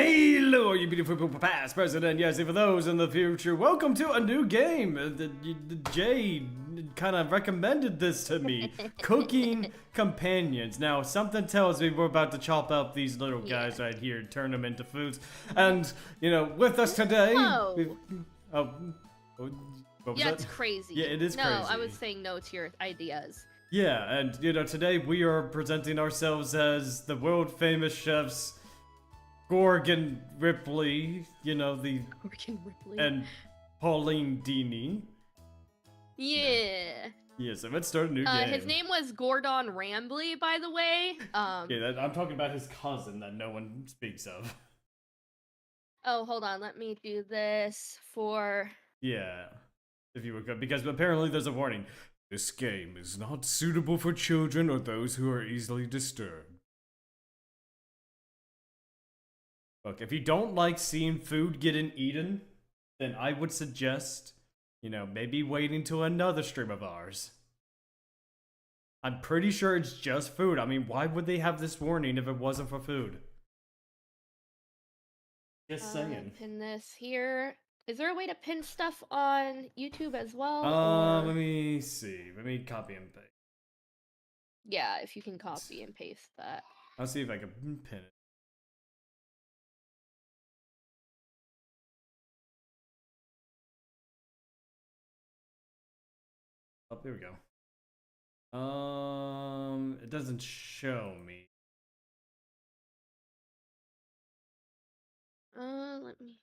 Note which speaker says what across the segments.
Speaker 1: Hello, you beautiful people, past, present, and yes, even those in the future. Welcome to a new game. Jay kind of recommended this to me. Cooking Companions. Now, something tells me we're about to chop up these little guys right here, turn them into foods. And, you know, with us today...
Speaker 2: No.
Speaker 1: What was
Speaker 2: Yeah,
Speaker 1: that?
Speaker 2: it's crazy.
Speaker 1: Yeah, it is crazy.
Speaker 2: No, I was saying no to your ideas.
Speaker 1: Yeah, and, you know, today we are presenting ourselves as the world-famous chefs... Gorgon Ripley, you know,
Speaker 2: Gorgon Ripley.
Speaker 1: and Pauline Dini.
Speaker 2: Yeah.
Speaker 1: Yeah, so let's start a new game.
Speaker 2: His name was Gordon Rambley, by the way.
Speaker 1: Yeah, I'm talking about his cousin that no one speaks of.
Speaker 2: Oh, hold on. Let me do this for...
Speaker 1: Yeah, if you would, because apparently there's a warning. This game is not suitable for children or those who are easily disturbed. Look, if you don't like seeing food getting eaten, then I would suggest, you know, maybe waiting till another stream of ours. I'm pretty sure it's just food. I mean, why would they have this warning if it wasn't for food? Just saying.
Speaker 2: Pin this here. Is there a way to pin stuff on YouTube as well?
Speaker 1: Let me see. Let me copy and paste.
Speaker 2: Yeah, if you can copy and paste that.
Speaker 1: I'll see if I can pin it. Oh, there we go. It doesn't show me.
Speaker 2: Let me...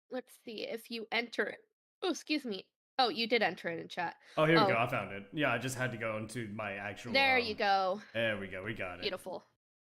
Speaker 2: let's see if you enter it. Oh, excuse me. Oh, you did enter it in chat.
Speaker 1: Oh, here we go. I found it. Yeah, I just had to go into my actual...
Speaker 2: There you go.
Speaker 1: There we go. We got it.
Speaker 2: Beautiful.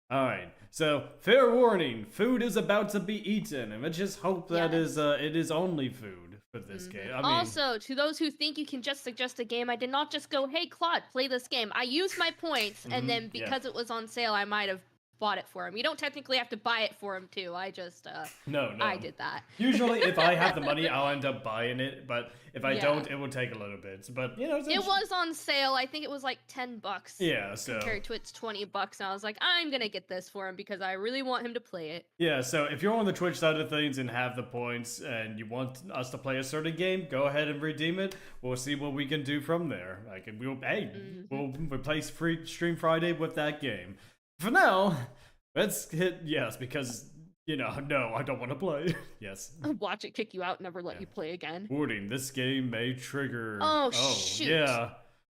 Speaker 1: Alright, so, fair warning. Food is about to be eaten, and let's just hope that it is only food for this game. I mean,
Speaker 2: also, to those who think you can just suggest a game, I did not just go, hey, Claude, play this game. I used my points, and then because it was on sale, I might have bought it for him. You don't technically have to buy it for him, too. I just,
Speaker 1: No.
Speaker 2: I did that.
Speaker 1: Usually, if I have the money, I'll end up buying it, but if I don't, it will take a little bit. But, you know,
Speaker 2: it was on sale. I think it was like $10.
Speaker 1: Yeah, so...
Speaker 2: compared to its $20, and I was like, I'm gonna get this for him because I really want him to play it.
Speaker 1: Yeah, so if you're on the Twitch side of things and have the points and you want us to play a certain game, go ahead and redeem it. We'll see what we can do from there. Like, we'll replace Free Stream Friday with that game. For now, let's hit yes, because, you know, no, I don't want to play. Yes.
Speaker 2: Watch it kick you out, never let you play again.
Speaker 1: Warning, this game may trigger...
Speaker 2: Oh, shoot.
Speaker 1: Yeah.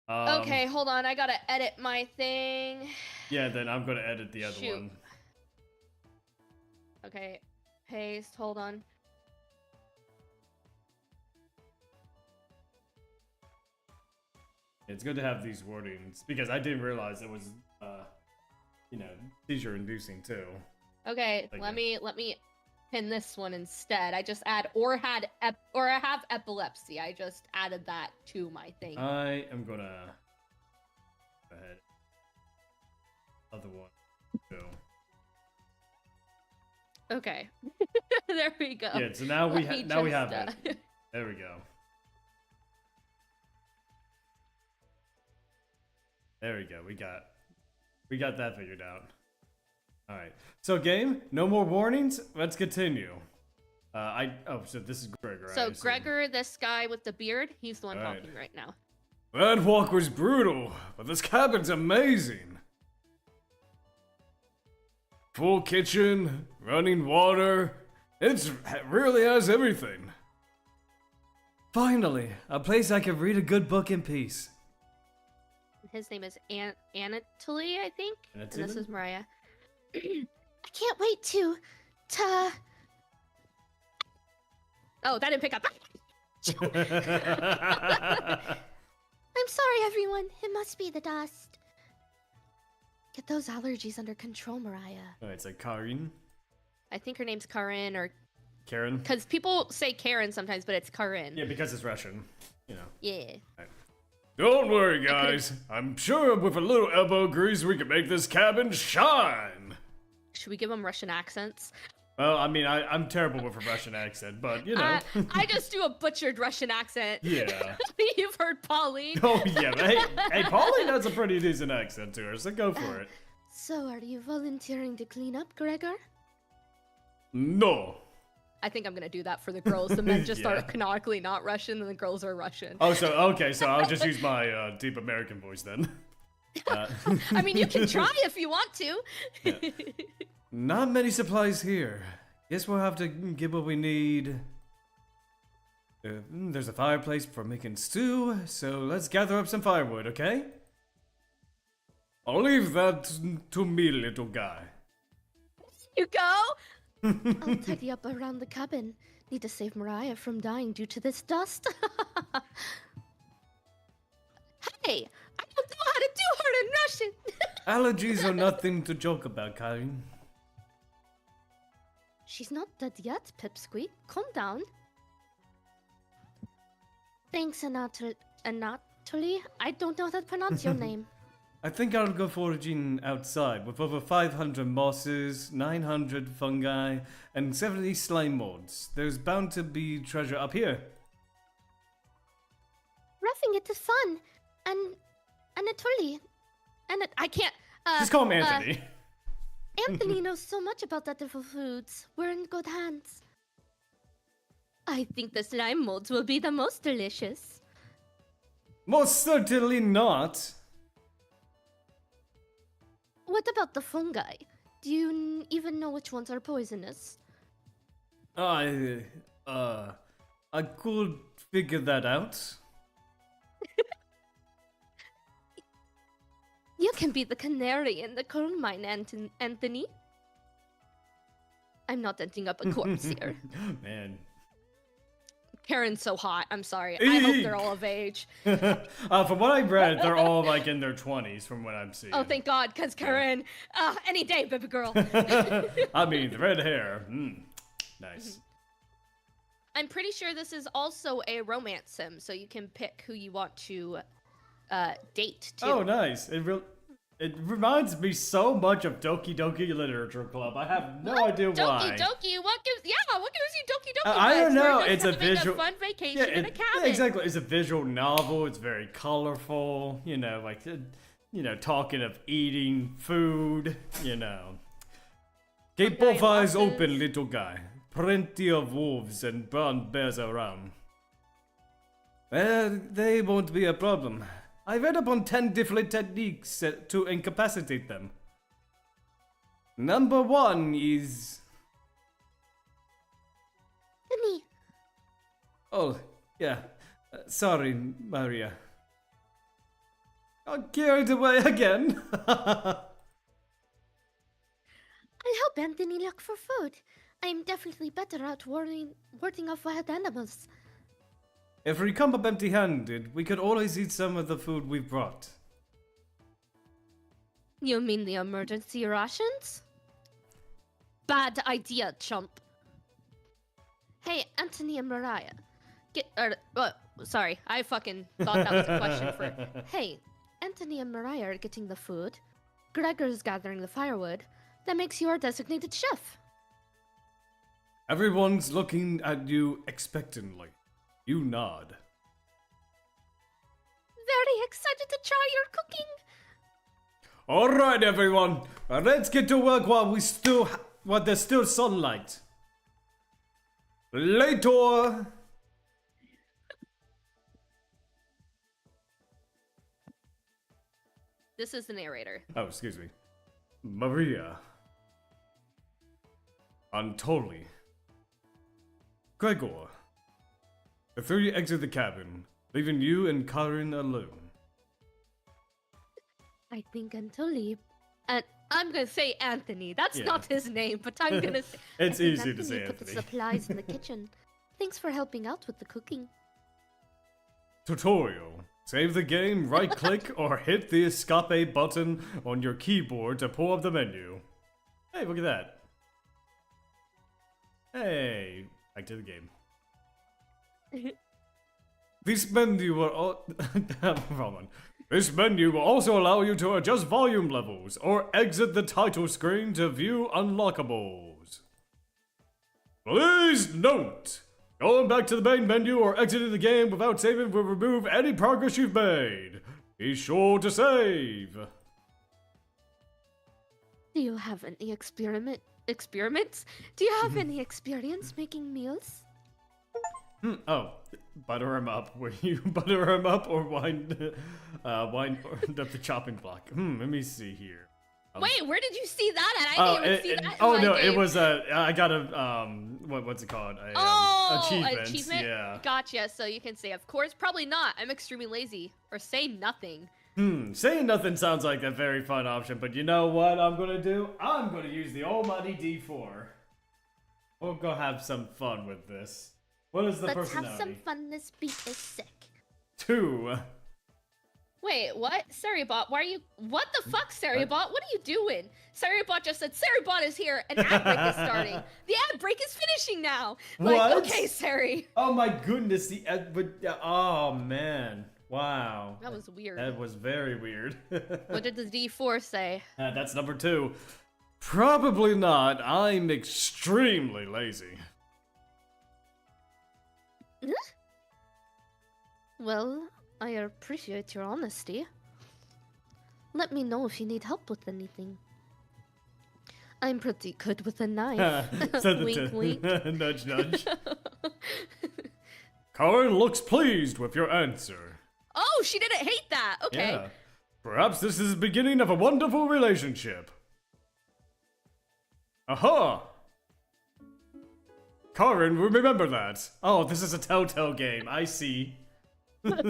Speaker 2: Okay, hold on, I gotta edit my thing.
Speaker 1: Yeah, then I'm gonna edit the other one.
Speaker 2: Okay, paste, hold on.
Speaker 1: It's good to have these warnings, because I didn't realize it was, you know, seizure-inducing too.
Speaker 2: Okay, let me pin this one instead. I just add or I have epilepsy. I just added that to my thing.
Speaker 1: I am gonna go ahead. Other one. Go.
Speaker 2: Okay. There we go.
Speaker 1: Yeah, so now we have it. There we go. There we go. We got that figured out. All right. So game, no more warnings. Let's continue. So this is Gregor.
Speaker 2: So Gregor, this guy with the beard, he's the one talking right now.
Speaker 1: That walk was brutal, but this cabin's amazing. Full kitchen, running water. It really has everything. Finally, a place I can read a good book in peace.
Speaker 2: His name is Anatoly, I think. And this is Mariah.
Speaker 3: I can't wait to...
Speaker 2: Oh, that didn't pick up.
Speaker 3: I'm sorry, everyone. It must be the dust. Get those allergies under control, Mariah.
Speaker 1: Alright, so Karin.
Speaker 2: I think her name's Karin or...
Speaker 1: Karen?
Speaker 2: Because people say Karen sometimes, but it's Karin.
Speaker 1: Yeah, because it's Russian. You know.
Speaker 2: Yeah.
Speaker 1: Right. Don't worry, guys. I'm sure with a little elbow grease we can make this cabin shine.
Speaker 2: Should we give them Russian accents?
Speaker 1: Well, I mean, I'm terrible with a Russian accent, but you know.
Speaker 2: I just do a butchered Russian accent.
Speaker 1: Yeah.
Speaker 2: You've heard Pauline.
Speaker 1: Oh yeah, but hey, Pauline has a pretty decent accent to her, so go for it.
Speaker 3: So, are you volunteering to clean up, Gregor?
Speaker 1: No.
Speaker 2: I think I'm gonna do that for the girls. The men just
Speaker 1: Yeah.
Speaker 2: are canonically not Russian, and the girls are Russian.
Speaker 1: Oh, so okay, so I'll just use my deep American voice then.
Speaker 2: I mean, you can try if you want to.
Speaker 1: Yeah. Not many supplies here. Guess we'll have to get what we need. There's a fireplace for making stew, so let's gather up some firewood, okay? I'll leave that to me, little guy.
Speaker 2: You go.
Speaker 3: I'll tidy up around the cabin. Need to save Mariah from dying due to this dust.
Speaker 2: Hey, I don't know how to do her in Russian.
Speaker 1: Allergies are nothing to joke about, Karin.
Speaker 3: She's not dead yet, Pipsqueak. Calm down. Thanks, Anatoly. I don't know how to pronounce your name.
Speaker 1: I think I'll go foraging outside with over 500 mosses, 900 fungi, and 70 slime molds. There's bound to be treasure up here.
Speaker 3: Roughing it is fun. And Anatoly.
Speaker 2: I can't.
Speaker 1: Just call him Anthony.
Speaker 3: Anthony knows so much about edible foods. We're in good hands.
Speaker 2: I think the slime molds will be the most delicious.
Speaker 1: Most certainly not.
Speaker 3: What about the fungi? Do you even know which ones are poisonous?
Speaker 1: I could figure that out.
Speaker 2: You can be the canary in the coal mine, Anthony. I'm not ending up a corpse here.
Speaker 1: Man.
Speaker 2: Karen's so hot. I'm sorry. I hope they're all of age.
Speaker 1: From what I've read, they're all like in their 20s from what I'm seeing.
Speaker 2: Oh, thank God, because Karen, any day, baby girl.
Speaker 1: I mean, the red hair. Nice.
Speaker 2: I'm pretty sure this is also a romance sim, so you can pick who you want to date, too.
Speaker 1: Oh, nice. It reminds me so much of Doki Doki Literature Club. I have no idea why.
Speaker 2: Doki Doki? What gives you Doki Doki?
Speaker 1: I don't
Speaker 2: vibes?
Speaker 1: know.
Speaker 2: We're
Speaker 1: It's
Speaker 2: just
Speaker 1: a
Speaker 2: having
Speaker 1: visual
Speaker 2: fun vacation in a cabin.
Speaker 1: Yeah, exactly. It's a visual novel. It's very colorful. Talking of eating food. Keep both eyes open, little guy. Plenty of wolves and brown bears around. They won't be a problem. I read up on 10 different techniques to incapacitate them. Number 1 is...
Speaker 3: Anthony.
Speaker 1: Oh, yeah. Sorry, Maria. Got carried away again.
Speaker 3: I'll help Anthony look for food. I'm definitely better at warding off wild animals.
Speaker 1: If we come up empty-handed, we could always eat some of the food we brought.
Speaker 2: You mean the emergency rations? Bad idea, chump.
Speaker 3: Hey, Anthony and Mariah.
Speaker 2: Sorry, I fucking thought that was a question for...
Speaker 3: Hey, Anthony and Mariah are getting the food. Gregor's gathering the firewood. That makes you our designated chef.
Speaker 1: Everyone's looking at you expectantly. You nod.
Speaker 3: Very excited to try your cooking.
Speaker 1: Alright, everyone. Let's get to work while there's still sunlight. Later.
Speaker 2: This is the narrator.
Speaker 1: Oh, excuse me. Maria. Anatoly. Gregor. The three exit the cabin, leaving you and Karin alone.
Speaker 3: I think Anatoly.
Speaker 2: And I'm gonna say Anthony. That's not his name, but I'm gonna say...
Speaker 1: It's
Speaker 3: I think
Speaker 1: easy to say
Speaker 3: put the
Speaker 1: Anthony.
Speaker 3: supplies in the kitchen. Thanks for helping out with the cooking.
Speaker 1: Tutorial. Save the game, right-click, or hit the escape button on your keyboard to pull up the menu. Hey, look at that. Hey, back to the game. This menu will wrong one. This menu will also allow you to adjust volume levels or exit the title screen to view unlockables. Please note, going back to the main menu or exiting the game without saving will remove any progress you've made. Be sure to save.
Speaker 3: Do you have any experiments? Do you have any experience making meals?
Speaker 1: Oh, butter him up. Will you butter him up or wind up the chopping block? Let me see here.
Speaker 2: Wait, where did you see that at? I didn't even see that.
Speaker 1: Oh
Speaker 2: in
Speaker 1: no,
Speaker 2: my game.
Speaker 1: it was I got a what's it called? Achievement. Yeah.
Speaker 2: Gotcha. So you can say, of course, probably not. I'm extremely lazy, or say nothing.
Speaker 1: Saying nothing sounds like a very fun option, but you know what I'm gonna do? I'm gonna use the almighty D4. We'll go have some fun with this. What is the
Speaker 3: Let's
Speaker 1: personality?
Speaker 3: have some fun. This beat is sick.
Speaker 1: 2.
Speaker 2: Wait, what? Saribot, why are you... What the fuck, Saribot? What are you doing? Saribot just said, Saribot is here, and ad break is starting. The ad break is finishing now. Like,
Speaker 1: What?
Speaker 2: okay, Sari.
Speaker 1: Oh my goodness, oh man. Wow.
Speaker 2: That was weird.
Speaker 1: That was very weird.
Speaker 2: What did the D4 say?
Speaker 1: That's number 2. Probably not. I'm extremely lazy.
Speaker 3: Well, I appreciate your honesty. Let me know if you need help with anything. I'm pretty good with a knife. Wink, wink.
Speaker 1: Nudge, nudge. Karen looks pleased with your answer.
Speaker 2: Oh, she didn't hate that. Okay.
Speaker 1: Yeah. Perhaps this is the beginning of a wonderful relationship. Aha! Karen, remember that. Oh, this is a Telltale game. I see. I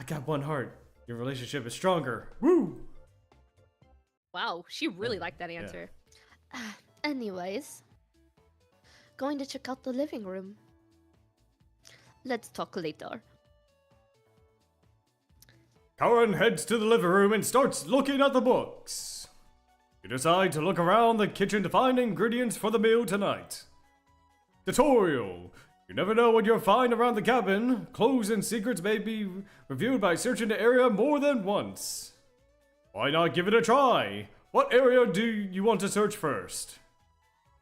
Speaker 1: got 1 heart. Your relationship is stronger. Woo!
Speaker 2: Wow, she really liked that answer.
Speaker 3: Anyways, going to check out the living room. Let's talk later.
Speaker 1: Karen heads to the living room and starts looking at the books. You decide to look around the kitchen to find ingredients for the meal tonight. Tutorial. You never know what you'll find around the cabin. Clues and secrets may be reviewed by searching the area more than once. Why not give it a try? What area do you want to search first?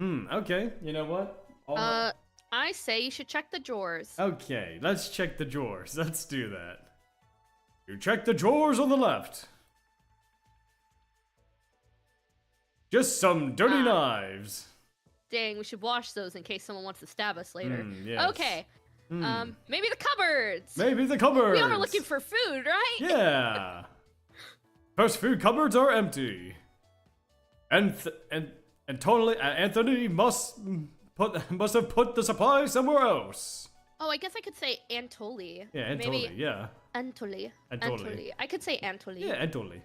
Speaker 1: Okay. You know what?
Speaker 2: I say you should check the drawers.
Speaker 1: Okay, let's check the drawers. Let's do that. You check the drawers on the left. Just some dirty knives.
Speaker 2: Dang, we should wash those in case someone wants to stab us later.
Speaker 1: Yes.
Speaker 2: Okay. Maybe the cupboards.
Speaker 1: Maybe the cupboards.
Speaker 2: We are looking for food, right?
Speaker 1: Yeah. First food cupboards are empty. And totally, Anthony must have put the supplies somewhere else.
Speaker 2: Oh, I guess I could say Antoli.
Speaker 1: Yeah, Antoli. Yeah.
Speaker 3: Antoli.
Speaker 2: Antoli. I could say Antoli.
Speaker 1: Yeah, Antoli.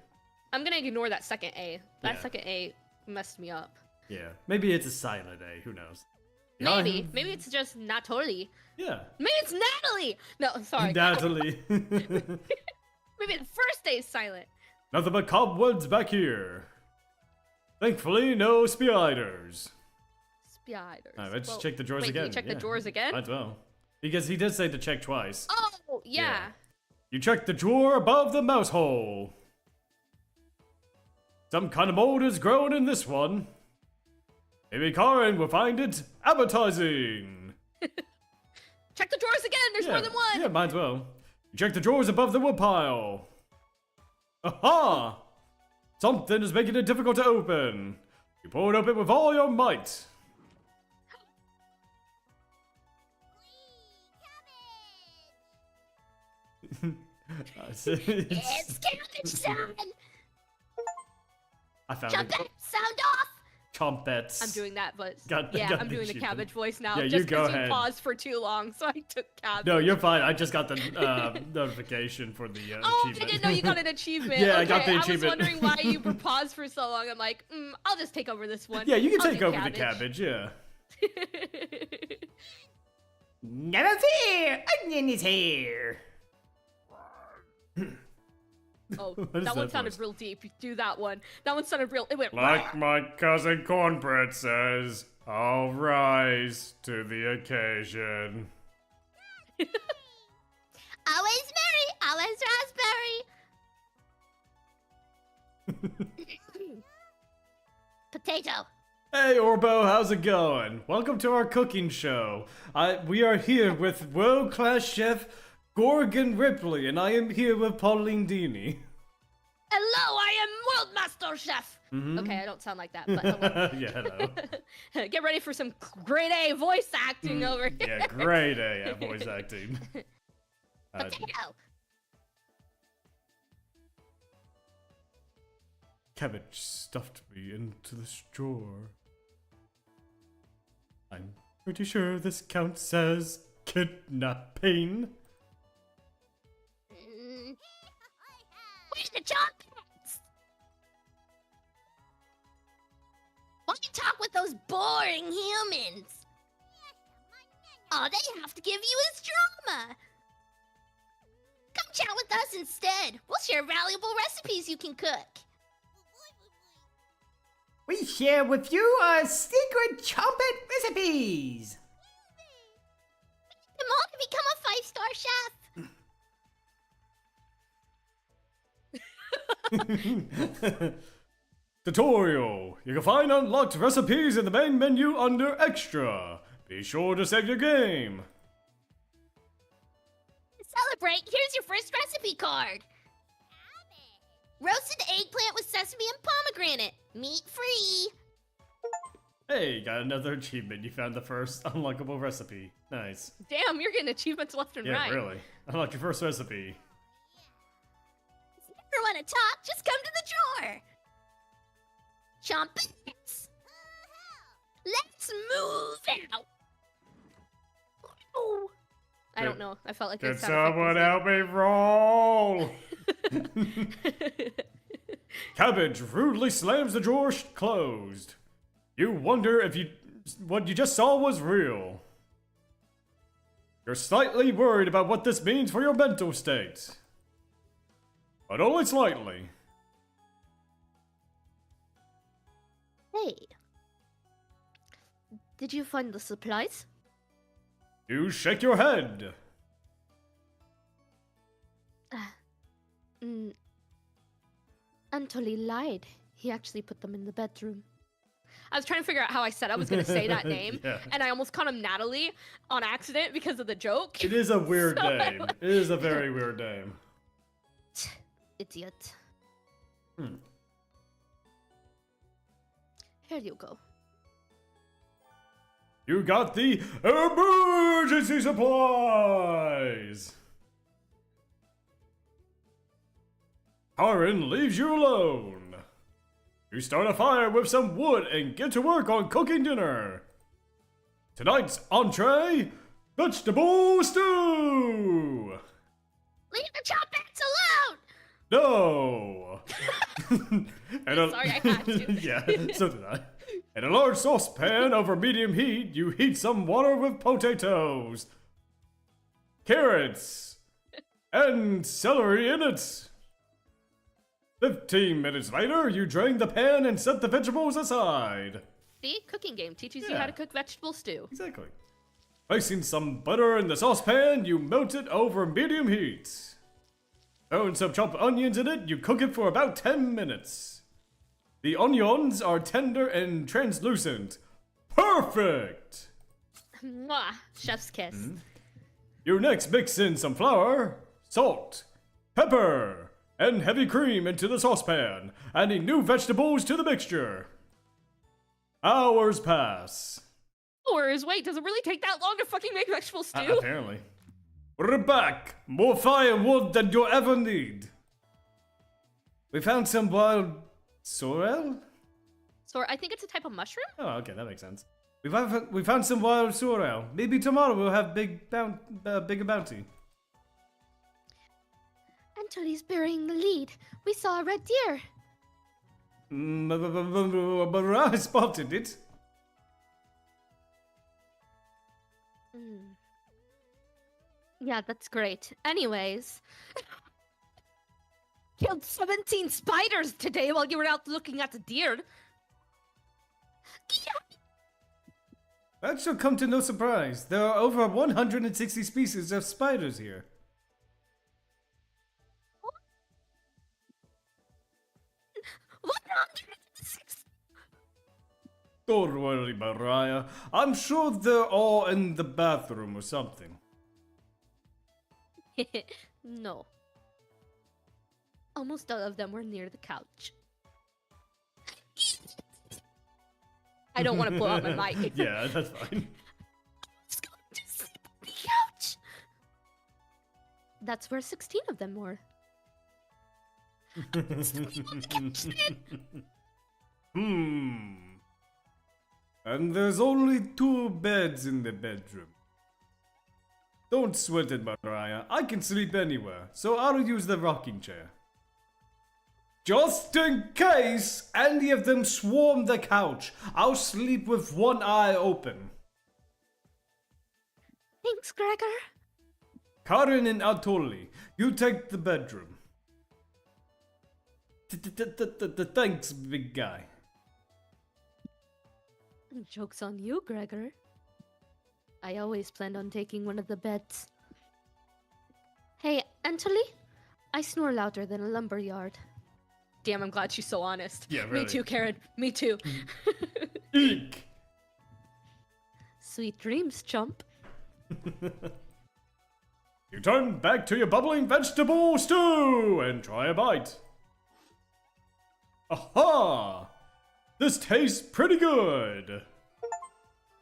Speaker 2: I'm gonna ignore that second A. That
Speaker 1: Yeah.
Speaker 2: second A messed me up.
Speaker 1: Yeah. Maybe it's a silent A. Who knows?
Speaker 2: Maybe. Maybe it's just Natoli.
Speaker 1: Yeah.
Speaker 2: Maybe it's Natalie. No, sorry.
Speaker 1: Natalie.
Speaker 2: Maybe the first A is silent.
Speaker 1: Nothing but cobwebs back here. Thankfully, no spiders.
Speaker 2: Spiders.
Speaker 1: Alright, let's check the drawers
Speaker 2: wait,
Speaker 1: again.
Speaker 2: Can you check the drawers again?
Speaker 1: Might as well. Because he did say to check twice.
Speaker 2: Oh, yeah.
Speaker 1: You check the drawer above the mouse hole. Some kind of mold is growing in this one. Maybe Karen will find it appetizing.
Speaker 2: Check the drawers again. There's more than one.
Speaker 1: Yeah, might as well. You check the drawers above the woodpile. Aha! Something is making it difficult to open. You pull it open with all your might.
Speaker 3: It's cabbage time!
Speaker 1: I found
Speaker 3: Jump
Speaker 1: it.
Speaker 3: it! Sound off!
Speaker 1: Trumpets.
Speaker 2: I'm doing that, but
Speaker 1: Got
Speaker 2: I'm
Speaker 1: the
Speaker 2: doing the
Speaker 1: achievement.
Speaker 2: cabbage voice now.
Speaker 1: Yeah, you
Speaker 2: just
Speaker 1: go
Speaker 2: because
Speaker 1: ahead.
Speaker 2: you paused for too long, so I took cabbage.
Speaker 1: No, you're fine. I just got the notification for the
Speaker 2: Oh,
Speaker 1: achievement.
Speaker 2: I didn't know you got an achievement.
Speaker 1: Yeah,
Speaker 2: okay,
Speaker 1: I got the achievement.
Speaker 2: I was wondering why you were paused for so long. I'm like, I'll just take over this one.
Speaker 1: Yeah, you can
Speaker 2: I'll
Speaker 1: take
Speaker 2: do
Speaker 1: over the cabbage, yeah.
Speaker 4: Never fear, onion is here.
Speaker 2: Oh,
Speaker 1: What is
Speaker 2: that one
Speaker 1: that
Speaker 2: sounded
Speaker 1: voice?
Speaker 2: real deep. You do that one. That one sounded real. It went.
Speaker 1: Like my cousin Cornbread says, I'll rise to the occasion.
Speaker 3: Always merry, always raspberry! Potato.
Speaker 1: Hey Orbo, how's it going? Welcome to our cooking show. We are here with world-class chef Gorgon Ripley, and I am here with Pauline Dini.
Speaker 2: Hello, I am World Master Chef. Okay, I don't sound like that, but hello.
Speaker 1: Yeah, hello.
Speaker 2: Get ready for some grade A voice acting over here.
Speaker 1: Yeah, great at voice acting.
Speaker 3: Potato.
Speaker 1: Cabbage stuffed me into the straw. I'm pretty sure this counts as kidnapping.
Speaker 3: Where's the chocolates? Why don't you talk with those boring humans? All they have to give you is drama. Come chat with us instead. We'll share valuable recipes you can cook.
Speaker 4: We share with you our secret trumpet recipes.
Speaker 3: Come on to become a 5-star chef.
Speaker 1: Tutorial. You can find unlocked recipes in the main menu under Extra. Be sure to save your game.
Speaker 3: To celebrate, here's your first recipe card. Roasted eggplant with sesame and pomegranate. Meat-free.
Speaker 1: Hey, got another achievement. You found the first unlockable recipe. Nice.
Speaker 2: Damn, you're getting achievements left and
Speaker 1: Yeah,
Speaker 2: right.
Speaker 1: really. Unlock your first recipe.
Speaker 3: If you ever want to talk, just come to the drawer. Trumpets. Let's move out. Oh.
Speaker 2: I don't know. I felt like it
Speaker 1: Can
Speaker 2: was sound
Speaker 1: someone
Speaker 2: effect.
Speaker 1: help me roll? Cabbage rudely slams the drawer closed. You wonder if what you just saw was real. You're slightly worried about what this means for your mental state. But only slightly.
Speaker 3: Hey. Did you find the supplies?
Speaker 1: You shake your head.
Speaker 3: Anatoly lied. He actually put them in the bedroom.
Speaker 2: I was trying to figure out how I said I was going to say that name,
Speaker 1: Yeah.
Speaker 2: and I almost called him Natalie on accident because of the joke.
Speaker 1: It is a weird name. It is a very weird name.
Speaker 3: Idiot.
Speaker 1: Hmm.
Speaker 3: Here you go.
Speaker 1: You got the emergency supplies! Karen leaves you alone. You start a fire with some wood and get to work on cooking dinner. Tonight's entree, vegetable stew!
Speaker 3: Leave the trumpets alone!
Speaker 1: No!
Speaker 2: Sorry, I had to.
Speaker 1: Yeah, so did I. In a large saucepan over medium heat, you heat some water with potatoes, carrots, and celery in it. 15 minutes later, you drain the pan and set the vegetables aside.
Speaker 2: See? Cooking game teaches you how to cook vegetable stew.
Speaker 1: Exactly. Placing some butter in the saucepan, you melt it over medium heat. Throwing some chopped onions in it, you cook it for about 10 minutes. The onions are tender and translucent. Perfect!
Speaker 2: Mwah! Chef's kiss.
Speaker 1: You next mix in some flour, salt, pepper, and heavy cream into the saucepan, adding new vegetables to the mixture. Hours pass.
Speaker 2: Hours? Wait, does it really take that long to fucking make vegetable stew?
Speaker 1: Apparently. We're back! More firewood than you'll ever need. We found some wild sorrel?
Speaker 2: I think it's a type of mushroom?
Speaker 1: Oh, okay, that makes sense. We found some wild sorrel. Maybe tomorrow we'll have bigger bounty.
Speaker 3: Anatoly's burying the lead. We saw a red deer.
Speaker 1: I spotted it.
Speaker 3: Yeah, that's great. Anyways. Killed 17 spiders today while you were out looking at the deer.
Speaker 1: That should come to no surprise. There are over 160 species of spiders here.
Speaker 3: 106.
Speaker 1: Don't worry, Mariah. I'm sure they're all in the bathroom or something.
Speaker 2: No. Almost all of them were near the couch. I don't want to blow out my mic.
Speaker 1: Yeah, that's fine.
Speaker 3: Let's go to sleep on the couch.
Speaker 2: That's where 16 of them were.
Speaker 1: And there's only 2 beds in the bedroom. Don't sweat it, Mariah. I can sleep anywhere, so I'll use the rocking chair. Just in case any of them swarm the couch, I'll sleep with one eye open.
Speaker 2: Thanks, Gregor.
Speaker 1: Karen and Atoli, you take the bedroom. Thanks, big guy.
Speaker 2: Joke's on you, Gregor. I always planned on taking one of the beds. Hey, Antoli, I snore louder than a lumberyard. Damn, I'm glad she's so honest.
Speaker 1: Yeah, really.
Speaker 2: Me too, Karen. Me too.
Speaker 1: Eek!
Speaker 2: Sweet dreams, chump.
Speaker 1: You turn back to your bubbling vegetable stew and try a bite. Aha! This tastes pretty good.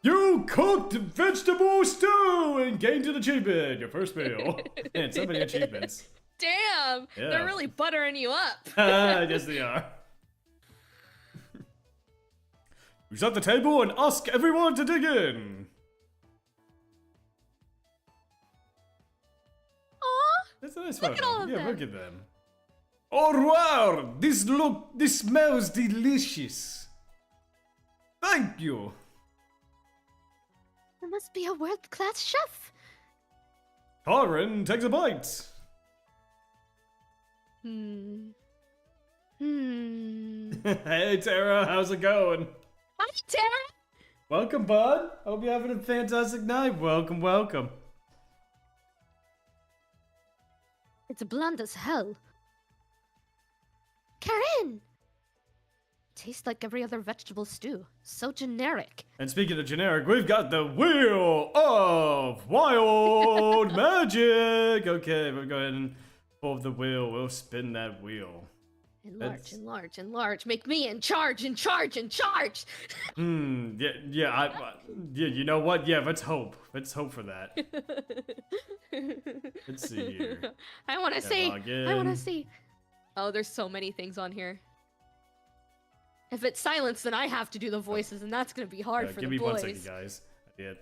Speaker 1: You cooked vegetable stew and gained an achievement, your first meal. Man, so many achievements.
Speaker 2: Damn,
Speaker 1: Yeah.
Speaker 2: they're really buttering you up.
Speaker 1: Yes, they are. We set the table and ask everyone to dig in.
Speaker 2: Aw,
Speaker 1: That's a nice
Speaker 2: Look at
Speaker 1: photo.
Speaker 2: all of
Speaker 1: Yeah,
Speaker 2: them.
Speaker 1: look at them. Oh wow! This smells delicious. Thank you.
Speaker 2: there must be a world-class chef.
Speaker 1: Karen takes a bite. Hey Tara, how's it going?
Speaker 2: Hi, Tara.
Speaker 1: Welcome, bud. Hope you're having a fantastic night. Welcome, welcome.
Speaker 2: It's bland as hell.
Speaker 3: Karen!
Speaker 2: Tastes like every other vegetable stew. So generic.
Speaker 1: And speaking of generic, we've got the Wheel of Wild Magic. Okay, we'll go ahead and pull the wheel. We'll spin that wheel.
Speaker 2: Enlarge,
Speaker 1: That's-
Speaker 2: enlarge, enlarge. Make me in charge, in charge, in charge.
Speaker 1: Yeah, you know what? Yeah, let's hope. Let's hope for that. Let's see here.
Speaker 2: I want to see.
Speaker 1: log
Speaker 2: I want
Speaker 1: in.
Speaker 2: to see. Oh, there's so many things on here. If it's silence, then I have to do the voices, and that's gonna be hard for
Speaker 1: Give
Speaker 2: the
Speaker 1: me
Speaker 2: boys.
Speaker 1: 1 second, guys. I did.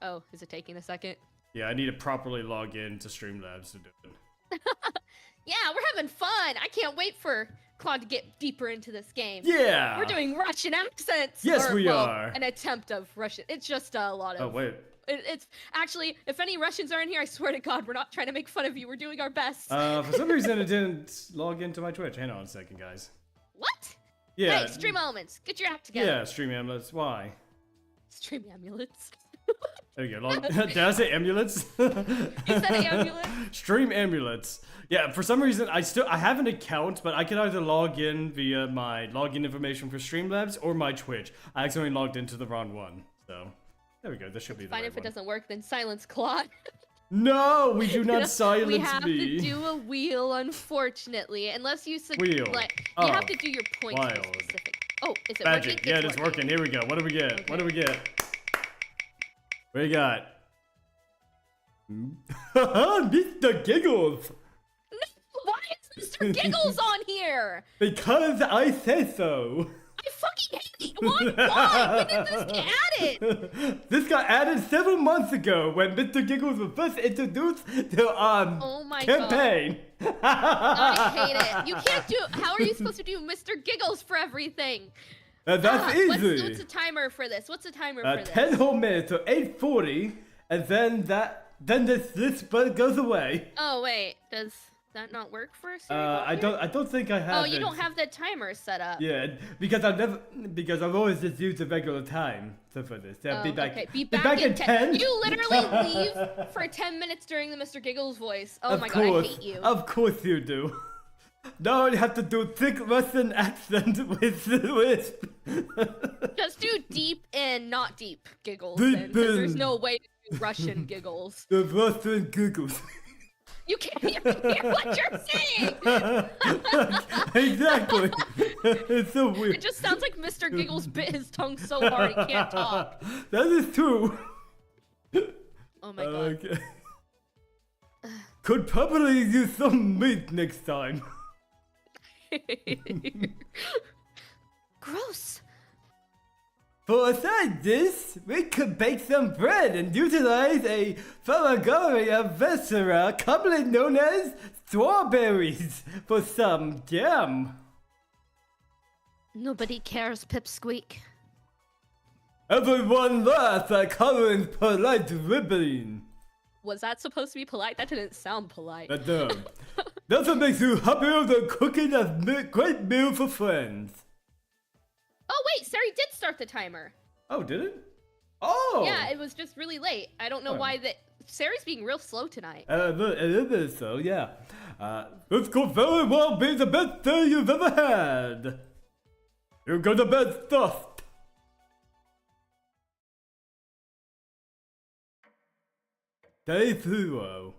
Speaker 2: Oh, is it taking a second?
Speaker 1: Yeah, I need to properly log in to Streamlabs to do it.
Speaker 2: Yeah, we're having fun. I can't wait for Claude to get deeper into this game.
Speaker 1: Yeah!
Speaker 2: We're doing Russian accents.
Speaker 1: Yes, we
Speaker 2: well,
Speaker 1: are.
Speaker 2: An attempt of Russian. It's just a lot of.
Speaker 1: Oh, wait.
Speaker 2: It's actually, if any Russians are in here, I swear to God, we're not trying to make fun of you. We're doing our best.
Speaker 1: For some reason, it didn't log into my Twitch. Hang on a second, guys.
Speaker 2: What?
Speaker 1: Yeah.
Speaker 2: Hey, Stream Elements, get your act together.
Speaker 1: Yeah, Stream Amulets. Why?
Speaker 2: Stream Amulets.
Speaker 1: There you go. Did I say amulets?
Speaker 2: You said amulet?
Speaker 1: Stream Amulets. Yeah, for some reason, I have an account, but I can either log in via my login information for Streamlabs or my Twitch. I accidentally logged into the wrong one. So, there we go. This should be the
Speaker 2: Fine,
Speaker 1: right
Speaker 2: if it
Speaker 1: one.
Speaker 2: doesn't work, then silence Claude.
Speaker 1: No, we do not silence
Speaker 2: We have
Speaker 1: me.
Speaker 2: to do a wheel, unfortunately, unless you
Speaker 1: Wheel.
Speaker 2: you have to do your points for
Speaker 1: Wild.
Speaker 2: specific. Oh, is it
Speaker 1: Magic.
Speaker 2: working?
Speaker 1: Yeah, it's working. Here we go. What do we get?
Speaker 2: Okay.
Speaker 1: What do we get? What do you got? Mr. Giggles.
Speaker 2: Why is Mr. Giggles on here?
Speaker 1: Because I say so.
Speaker 2: I fucking hate it. Why? When did this get added?
Speaker 1: This got added several months ago when Mr. Giggles was first introduced to
Speaker 2: Oh my
Speaker 1: campaign.
Speaker 2: I hate it. You can't do. How are you supposed to do Mr. Giggles for everything?
Speaker 1: That's easy.
Speaker 2: What's the timer for this? What's the timer for this?
Speaker 1: 10 whole minutes, so 8:40, and then this bug goes away.
Speaker 2: Oh wait, does that not work for us?
Speaker 1: I don't think I have.
Speaker 2: Oh, you
Speaker 1: it.
Speaker 2: don't have the timer set up.
Speaker 1: Yeah, because I've always just used the regular time for this.
Speaker 2: Oh,
Speaker 1: Be back.
Speaker 2: Okay. Be back
Speaker 1: in 10.
Speaker 2: You literally leave for 10 minutes during the Mr. Giggles voice. Oh
Speaker 1: Of
Speaker 2: my
Speaker 1: course,
Speaker 2: god, I hate you.
Speaker 1: Of course you do. Now I have to do thick Russian accent with wisp.
Speaker 2: Just do deep and not deep giggles.
Speaker 1: Deep
Speaker 2: then, 'cause there's
Speaker 1: in.
Speaker 2: no way to do Russian giggles.
Speaker 1: The Russian giggles.
Speaker 2: You can't even hear what you're saying.
Speaker 1: Exactly. It's so weird.
Speaker 2: It just sounds like Mr. Giggles bit his tongue so hard he can't talk.
Speaker 1: That is true.
Speaker 2: Oh my god.
Speaker 1: Okay. Could probably use some meat next time.
Speaker 2: Gross.
Speaker 1: For a side dish, we could bake some bread and utilize a Faragaria viscera, commonly known as strawberries, for some jam.
Speaker 2: Nobody cares, Pipsqueak.
Speaker 1: Everyone laughs at Colin's polite ribbing.
Speaker 2: Was that supposed to be polite? That didn't sound polite.
Speaker 1: Nothing makes you happier than cooking a great meal for friends.
Speaker 2: Oh wait, Sari did start the timer.
Speaker 1: Oh, did it? Oh!
Speaker 2: Yeah, it was just really late. I don't know why that. Sari's being real slow tonight.
Speaker 1: It is so, yeah. This could very well be the best day you've ever had. You go to bed first. Day 0.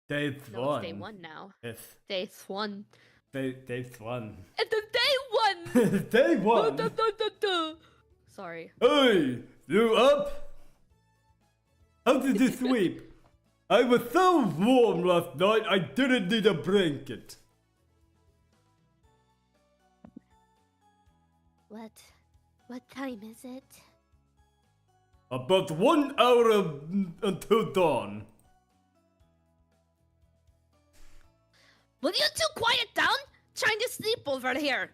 Speaker 1: Day 1.
Speaker 2: No, it's day 1 now.
Speaker 1: Yes.
Speaker 2: Day 1.
Speaker 1: Day 1.
Speaker 2: It's the day 1!
Speaker 1: Day 1.
Speaker 2: Sorry.
Speaker 1: Hey, you up? How did you sleep? I was so warm last night I didn't need a blanket.
Speaker 3: What time is it?
Speaker 1: About 1 hour until dawn.
Speaker 3: Will you two quiet down? Trying to sleep over here.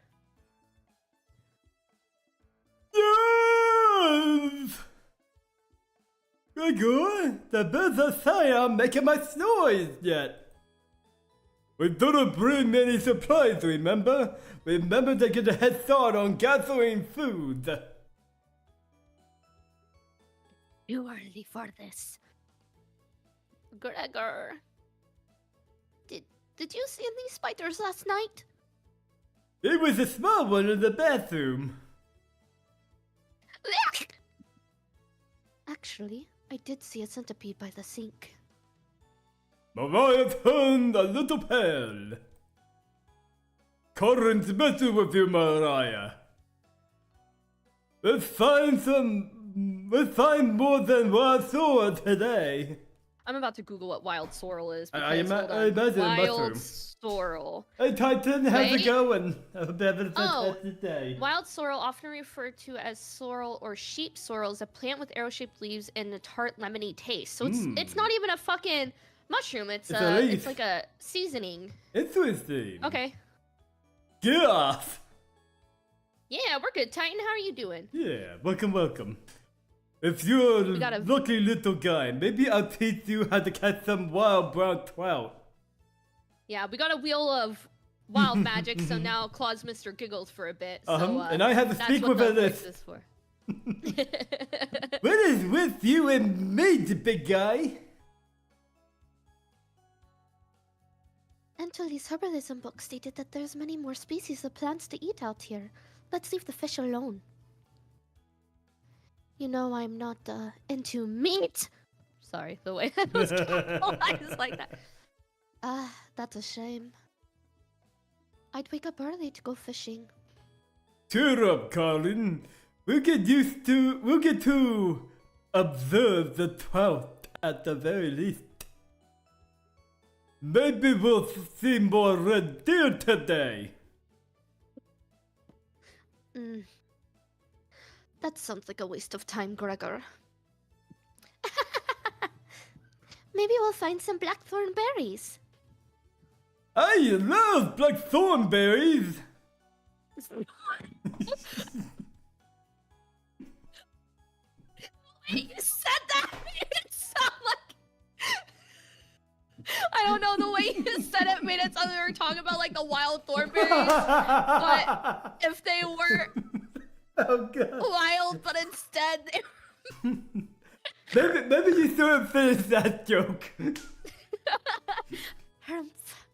Speaker 1: Yes! Gregor, the birds outside are making my noise yet. We didn't bring many supplies, remember? Remember to get a head start on gathering food.
Speaker 3: Too early for this.
Speaker 2: Gregor.
Speaker 3: Did you see any spiders last night?
Speaker 1: It was a small one in the bathroom.
Speaker 2: Actually, I did see a centipede by the sink.
Speaker 1: Mariah turned a little pale. Corin's messing with you, Mariah. Let's find more than wild sorrel today.
Speaker 2: I'm about to Google what wild sorrel is.
Speaker 1: I
Speaker 2: Because, hold on.
Speaker 1: imagine
Speaker 2: wild
Speaker 1: mushroom.
Speaker 2: sorrel.
Speaker 1: Hey Titan, how's it
Speaker 2: Wait.
Speaker 1: going? I hope you're having a
Speaker 2: Oh.
Speaker 1: fantastic day.
Speaker 2: Wild sorrel, often referred to as sorrel or sheep sorrel, is a plant with arrow-shaped leaves and a tart lemony taste. So it's not even a fucking mushroom. It's
Speaker 1: a leaf.
Speaker 2: it's like a seasoning.
Speaker 1: Interesting.
Speaker 2: Okay.
Speaker 1: Get off.
Speaker 2: Yeah, we're good. Titan, how are you doing?
Speaker 1: Yeah, welcome. If you're a
Speaker 2: got a-
Speaker 1: lucky little guy, maybe I'll teach you how to catch some wild brown trout.
Speaker 2: Yeah, we got a wheel of wild magic, so now Claude's Mr. Giggles for a bit. So,
Speaker 1: And I have to
Speaker 2: that's
Speaker 1: speak
Speaker 2: what
Speaker 1: with
Speaker 2: the
Speaker 1: a
Speaker 2: voice is for.
Speaker 1: What is with you and me, big guy?
Speaker 3: Antony's herbalism book stated that there's many more species of plants to eat out here. Let's leave the fish alone. You know I'm not, into meat.
Speaker 2: Sorry, the way I was capitalized like that.
Speaker 3: That's a shame. I'd wake up early to go fishing.
Speaker 1: Cheer up, Colin. We'll get to observe the trout at the very least. Maybe we'll see more red deer today.
Speaker 3: That sounds like a waste of time, Gregor. Maybe we'll find some blackthorn berries.
Speaker 1: I love blackthorn berries.
Speaker 2: You said that made it sound like I don't know, the way you said it made it sound like we were talking about like the wild thornberries. But if they were
Speaker 1: Oh god.
Speaker 2: wild, but instead they
Speaker 1: Maybe you shouldn't finish that joke.
Speaker 2: Humph.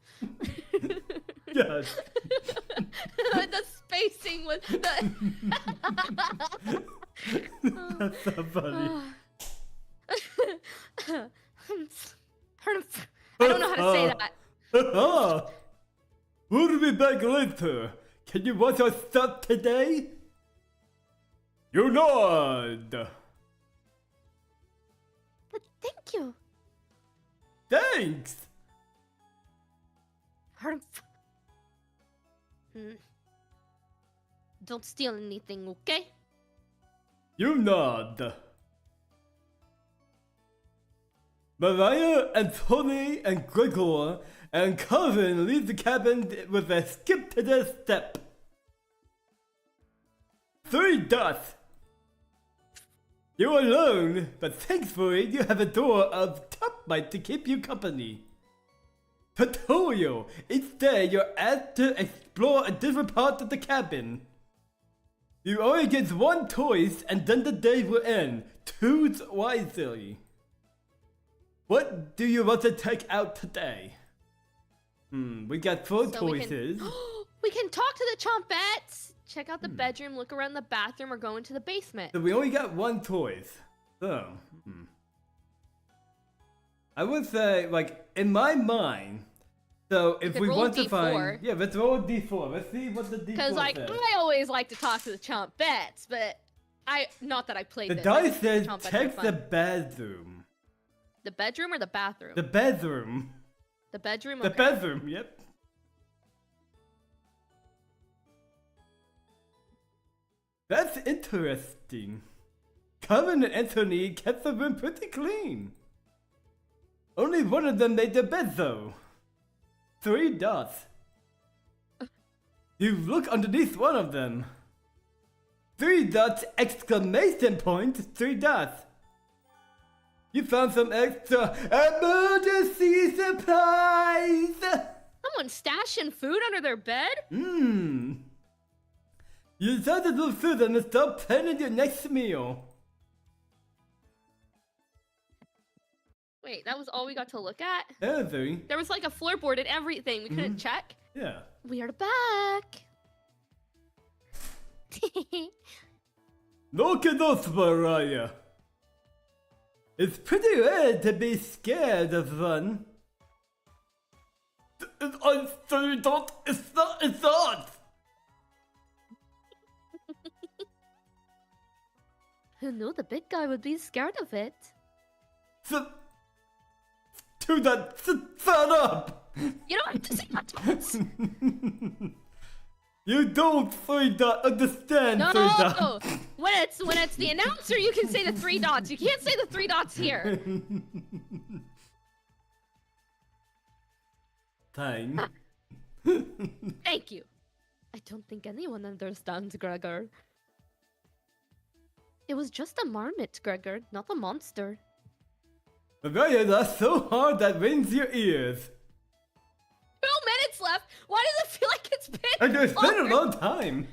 Speaker 1: Yes.
Speaker 2: The spacing was.
Speaker 1: That's so funny.
Speaker 2: Humph. Humph. I don't know how to say that.
Speaker 1: We'll be back later. Can you watch our stuff today? You nod.
Speaker 2: But thank you.
Speaker 1: Thanks.
Speaker 2: Humph. Don't steal anything, okay?
Speaker 1: You nod. Mariah and Tony and Gregor and Calvin leave the cabin with a skip to their step. 3 dots. You're alone, but thankfully you have a door of top light to keep you company. Tutorial. Each day you're asked to explore a different part of the cabin. You only get 1 choice and then the day will end. Choose wisely. What do you want to take out today? We got 4
Speaker 2: So
Speaker 1: choices.
Speaker 2: We can talk to the chompettes, check out the bedroom, look around the bathroom, or go into the basement.
Speaker 1: So we only got 1 choice. So, I would say, like, in my mind, so if
Speaker 2: could
Speaker 1: we
Speaker 2: roll
Speaker 1: want to
Speaker 2: D4.
Speaker 1: find... Yeah, let's roll a D4. Let's see what the D4
Speaker 2: Because, like,
Speaker 1: says.
Speaker 2: I always like to talk to the chompettes, but not that I played
Speaker 1: The
Speaker 2: this. I
Speaker 1: dice
Speaker 2: think
Speaker 1: says
Speaker 2: chompettes are
Speaker 1: check the
Speaker 2: fun.
Speaker 1: bedroom.
Speaker 2: The bedroom or the bathroom?
Speaker 1: The bedroom.
Speaker 2: The bedroom?
Speaker 1: The
Speaker 2: Okay.
Speaker 1: bedroom, yep. That's interesting. Calvin and Anthony kept the room pretty clean. Only one of them made the bed though. 3 dots. You look underneath one of them. 3 dots, exclamation point, 3 dots. You found some extra emergency supplies!
Speaker 2: Someone stashing food under their bed?
Speaker 1: You decided to food and start planning your next meal.
Speaker 2: Wait, that was all we got to look at?
Speaker 1: Everything.
Speaker 2: There was like a floorboard and everything. We couldn't check.
Speaker 1: Yeah.
Speaker 2: We are back.
Speaker 1: Look at us, Mariah. It's pretty rare to be scared of fun. It's not.
Speaker 2: Who knew the big guy would be scared of it?
Speaker 1: To that, shut up.
Speaker 2: You don't have to say that.
Speaker 1: You don't understand.
Speaker 2: No, when it's the announcer, you can say the 3 dots. You can't say the 3 dots here.
Speaker 1: Fine.
Speaker 2: Thank you. I don't think anyone understands, Gregor. It was just a marmot, Gregor, not a monster.
Speaker 1: Mariah, that's so hard that rings your ears.
Speaker 2: 2 minutes left. Why does it feel like it's been?
Speaker 1: And it's been a
Speaker 2: longer?
Speaker 1: long time.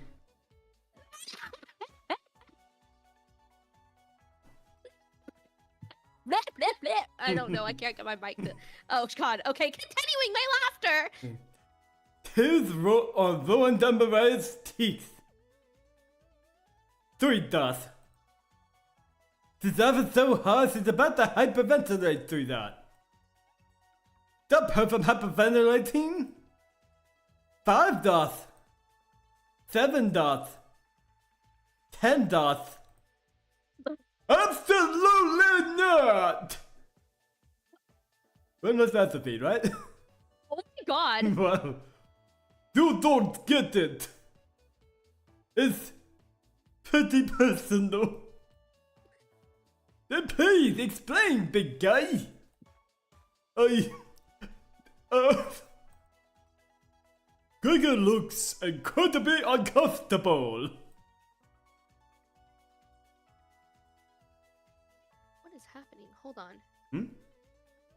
Speaker 2: Bleh, bleh, bleh. I don't know. I can't get my mic to. Oh God. Okay, continuing my laughter.
Speaker 1: Tears are rolling down Mariah's teeth. 3 dots. She's having so hard, she's about to hyperventilate through that. Stop her from hyperventilating. 5 dots. 7 dots. 10 dots. Absolutely not! Well, that's recipe, right?
Speaker 2: Oh my God.
Speaker 1: Well, you don't get it. It's pretty personal. Then please explain, big guy. Gregor looks incredibly uncomfortable.
Speaker 2: What is happening? Hold on.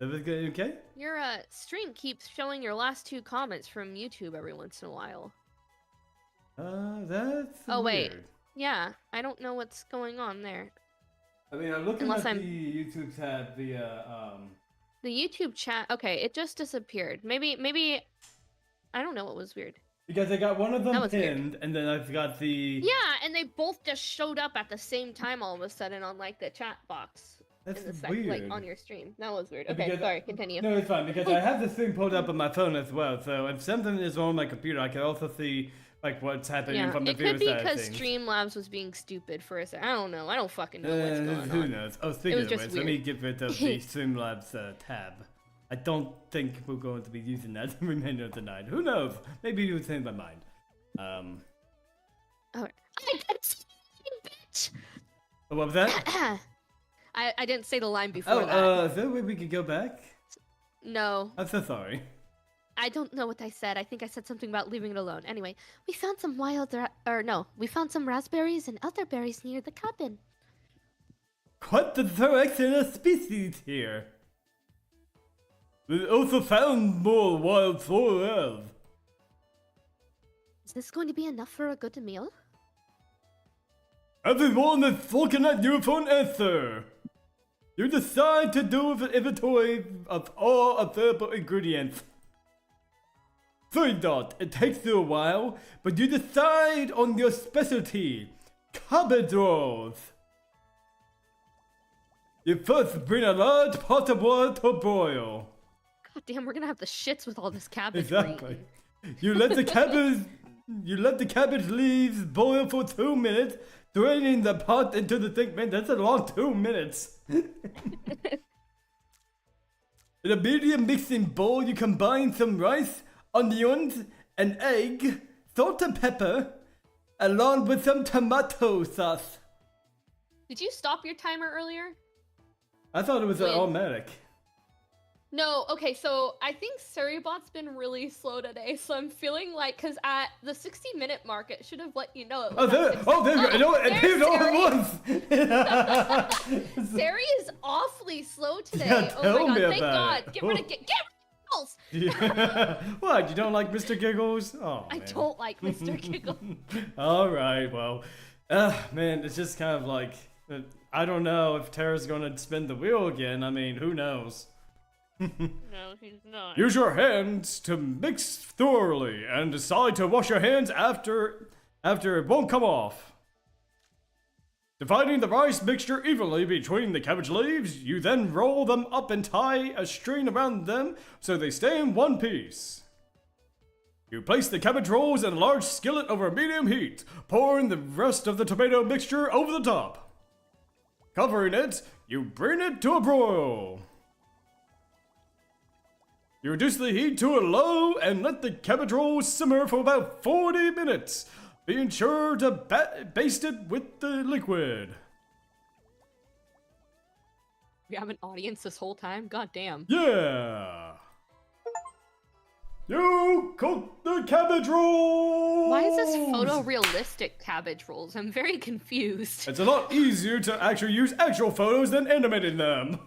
Speaker 1: Everything okay?
Speaker 2: Your stream keeps showing your last 2 comments from YouTube every once in a while.
Speaker 1: That's
Speaker 2: Oh, wait.
Speaker 1: weird.
Speaker 2: Yeah, I don't know what's going on there.
Speaker 1: I mean, I'm looking
Speaker 2: Unless
Speaker 1: at
Speaker 2: I'm-
Speaker 1: the YouTube tab,
Speaker 2: The YouTube chat. Okay, it just disappeared. Maybe. I don't know what was weird.
Speaker 1: Because I got one of them
Speaker 2: That was weird.
Speaker 1: pinned, and then I've got the...
Speaker 2: Yeah, and they both just showed up at the same time all of a sudden on like the chat box.
Speaker 1: That's
Speaker 2: in the
Speaker 1: weird.
Speaker 2: Like on your stream. That was weird.
Speaker 1: Yeah,
Speaker 2: Okay,
Speaker 1: because-
Speaker 2: sorry, continue.
Speaker 1: No, it's fine, because I have this thing pulled up on my phone as well, so if something is on my computer, I can also see, like, what's happening
Speaker 2: Yeah,
Speaker 1: from the
Speaker 2: it
Speaker 1: viewer
Speaker 2: could be
Speaker 1: side of
Speaker 2: because
Speaker 1: things.
Speaker 2: Streamlabs was being stupid for a second. I don't know. I don't fucking know what's going
Speaker 1: Who
Speaker 2: on.
Speaker 1: knows? Oh, speaking
Speaker 2: was
Speaker 1: of
Speaker 2: just
Speaker 1: which, let me
Speaker 2: weird.
Speaker 1: get rid of the Streamlabs tab. I don't think we're going to be using that the remainder of the night. Who knows? Maybe you change my mind.
Speaker 2: Alright. Bitch!
Speaker 1: What was that?
Speaker 2: I didn't say the line before that.
Speaker 1: Is there a way we could go back?
Speaker 2: No,
Speaker 1: I'm so sorry.
Speaker 2: I don't know what I said. I think I said something about leaving it alone. Anyway, we found some we found some raspberries and elderberries near the cabin.
Speaker 1: Quite the selection of species here. We also found more wild flora.
Speaker 2: Is this going to be enough for a good meal?
Speaker 1: Everyone is looking at you for an answer. You decide to do with an inventory of all available ingredients. 3 dot. It takes you a while, but you decide on your specialty, cabbage rolls. You first bring a large pot of water to boil.
Speaker 2: God damn, we're gonna have the shits with all this cabbage.
Speaker 1: Exactly.
Speaker 2: green.
Speaker 1: You let the cabbage leaves boil for 2 minutes, draining the pot into the thing. Man, that's a long 2 minutes. In a medium mixing bowl, you combine some rice, onions, an egg, salt and pepper, along with some tomato sauce.
Speaker 2: Did you stop your timer earlier?
Speaker 1: I thought it was
Speaker 2: When?
Speaker 1: automatic.
Speaker 2: No, okay, so I think Surrybot's been really slow today, so I'm feeling like, because at the 60-minute mark, it should have let you know it was
Speaker 1: There you go. You know, it
Speaker 2: there's
Speaker 1: appeared all
Speaker 2: Sari.
Speaker 1: at once.
Speaker 2: Sari is awfully slow today.
Speaker 1: Yeah,
Speaker 2: Oh
Speaker 1: tell
Speaker 2: my
Speaker 1: me
Speaker 2: god, thank
Speaker 1: about
Speaker 2: god.
Speaker 1: it.
Speaker 2: Get rid of Giggles!
Speaker 1: Yeah. What? You don't like Mr. Giggles? Oh,
Speaker 2: I
Speaker 1: man.
Speaker 2: don't like Mr. Giggles.
Speaker 1: All right, well, man, it's just kind of like I don't know if Tara's gonna spin the wheel again. I mean, who knows?
Speaker 2: No, he's not.
Speaker 1: Use your hands to mix thoroughly and decide to wash your hands after it won't come off. Dividing the rice mixture evenly between the cabbage leaves, you then roll them up and tie a string around them so they stay in one piece. You place the cabbage rolls in a large skillet over medium heat, pouring the rest of the tomato mixture over the top. Covering it, you bring it to a broil. You reduce the heat to a low and let the cabbage rolls simmer for about 40 minutes, being sure to baste it with the liquid.
Speaker 2: We have an audience this whole time? God damn.
Speaker 1: Yeah! You cook the cabbage rolls!
Speaker 2: Why is this photorealistic cabbage rolls? I'm very confused.
Speaker 1: It's a lot easier to actually use actual photos than animating them.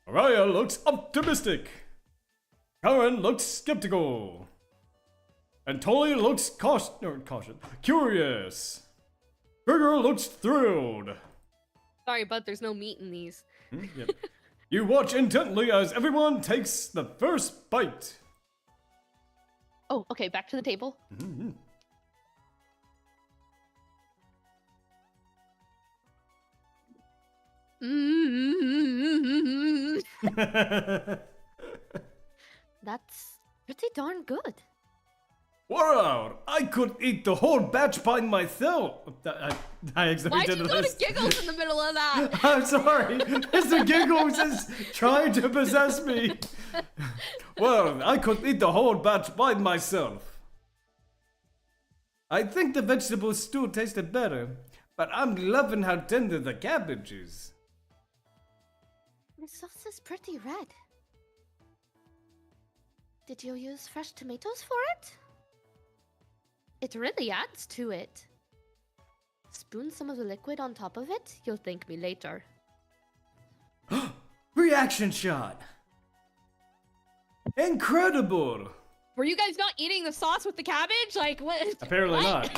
Speaker 1: Mariah looks optimistic. Karen looks skeptical. And Tolly looks curious. Burger looks thrilled.
Speaker 2: Sorry, bud, there's no meat in these.
Speaker 1: Yep. You watch intently as everyone takes the first bite.
Speaker 2: Oh, okay, back to the table.
Speaker 1: Mm-hmm.
Speaker 2: That's pretty darn good.
Speaker 1: Wow, I could eat the whole batch by myself. I accidentally
Speaker 2: Why'd
Speaker 1: did
Speaker 2: you go
Speaker 1: this.
Speaker 2: to Giggles in the middle of that?
Speaker 1: I'm sorry. Mr. Giggles is trying to possess me. Well, I could eat the whole batch by myself. I think the vegetable stew tasted better, but I'm loving how tender the cabbage is.
Speaker 2: The sauce is pretty red. Did you use fresh tomatoes for it? It really adds to it. Spoon some of the liquid on top of it, you'll thank me later.
Speaker 1: Reaction shot. Incredible.
Speaker 2: Were you guys not eating the sauce with the cabbage? Like, what?
Speaker 1: Apparently not.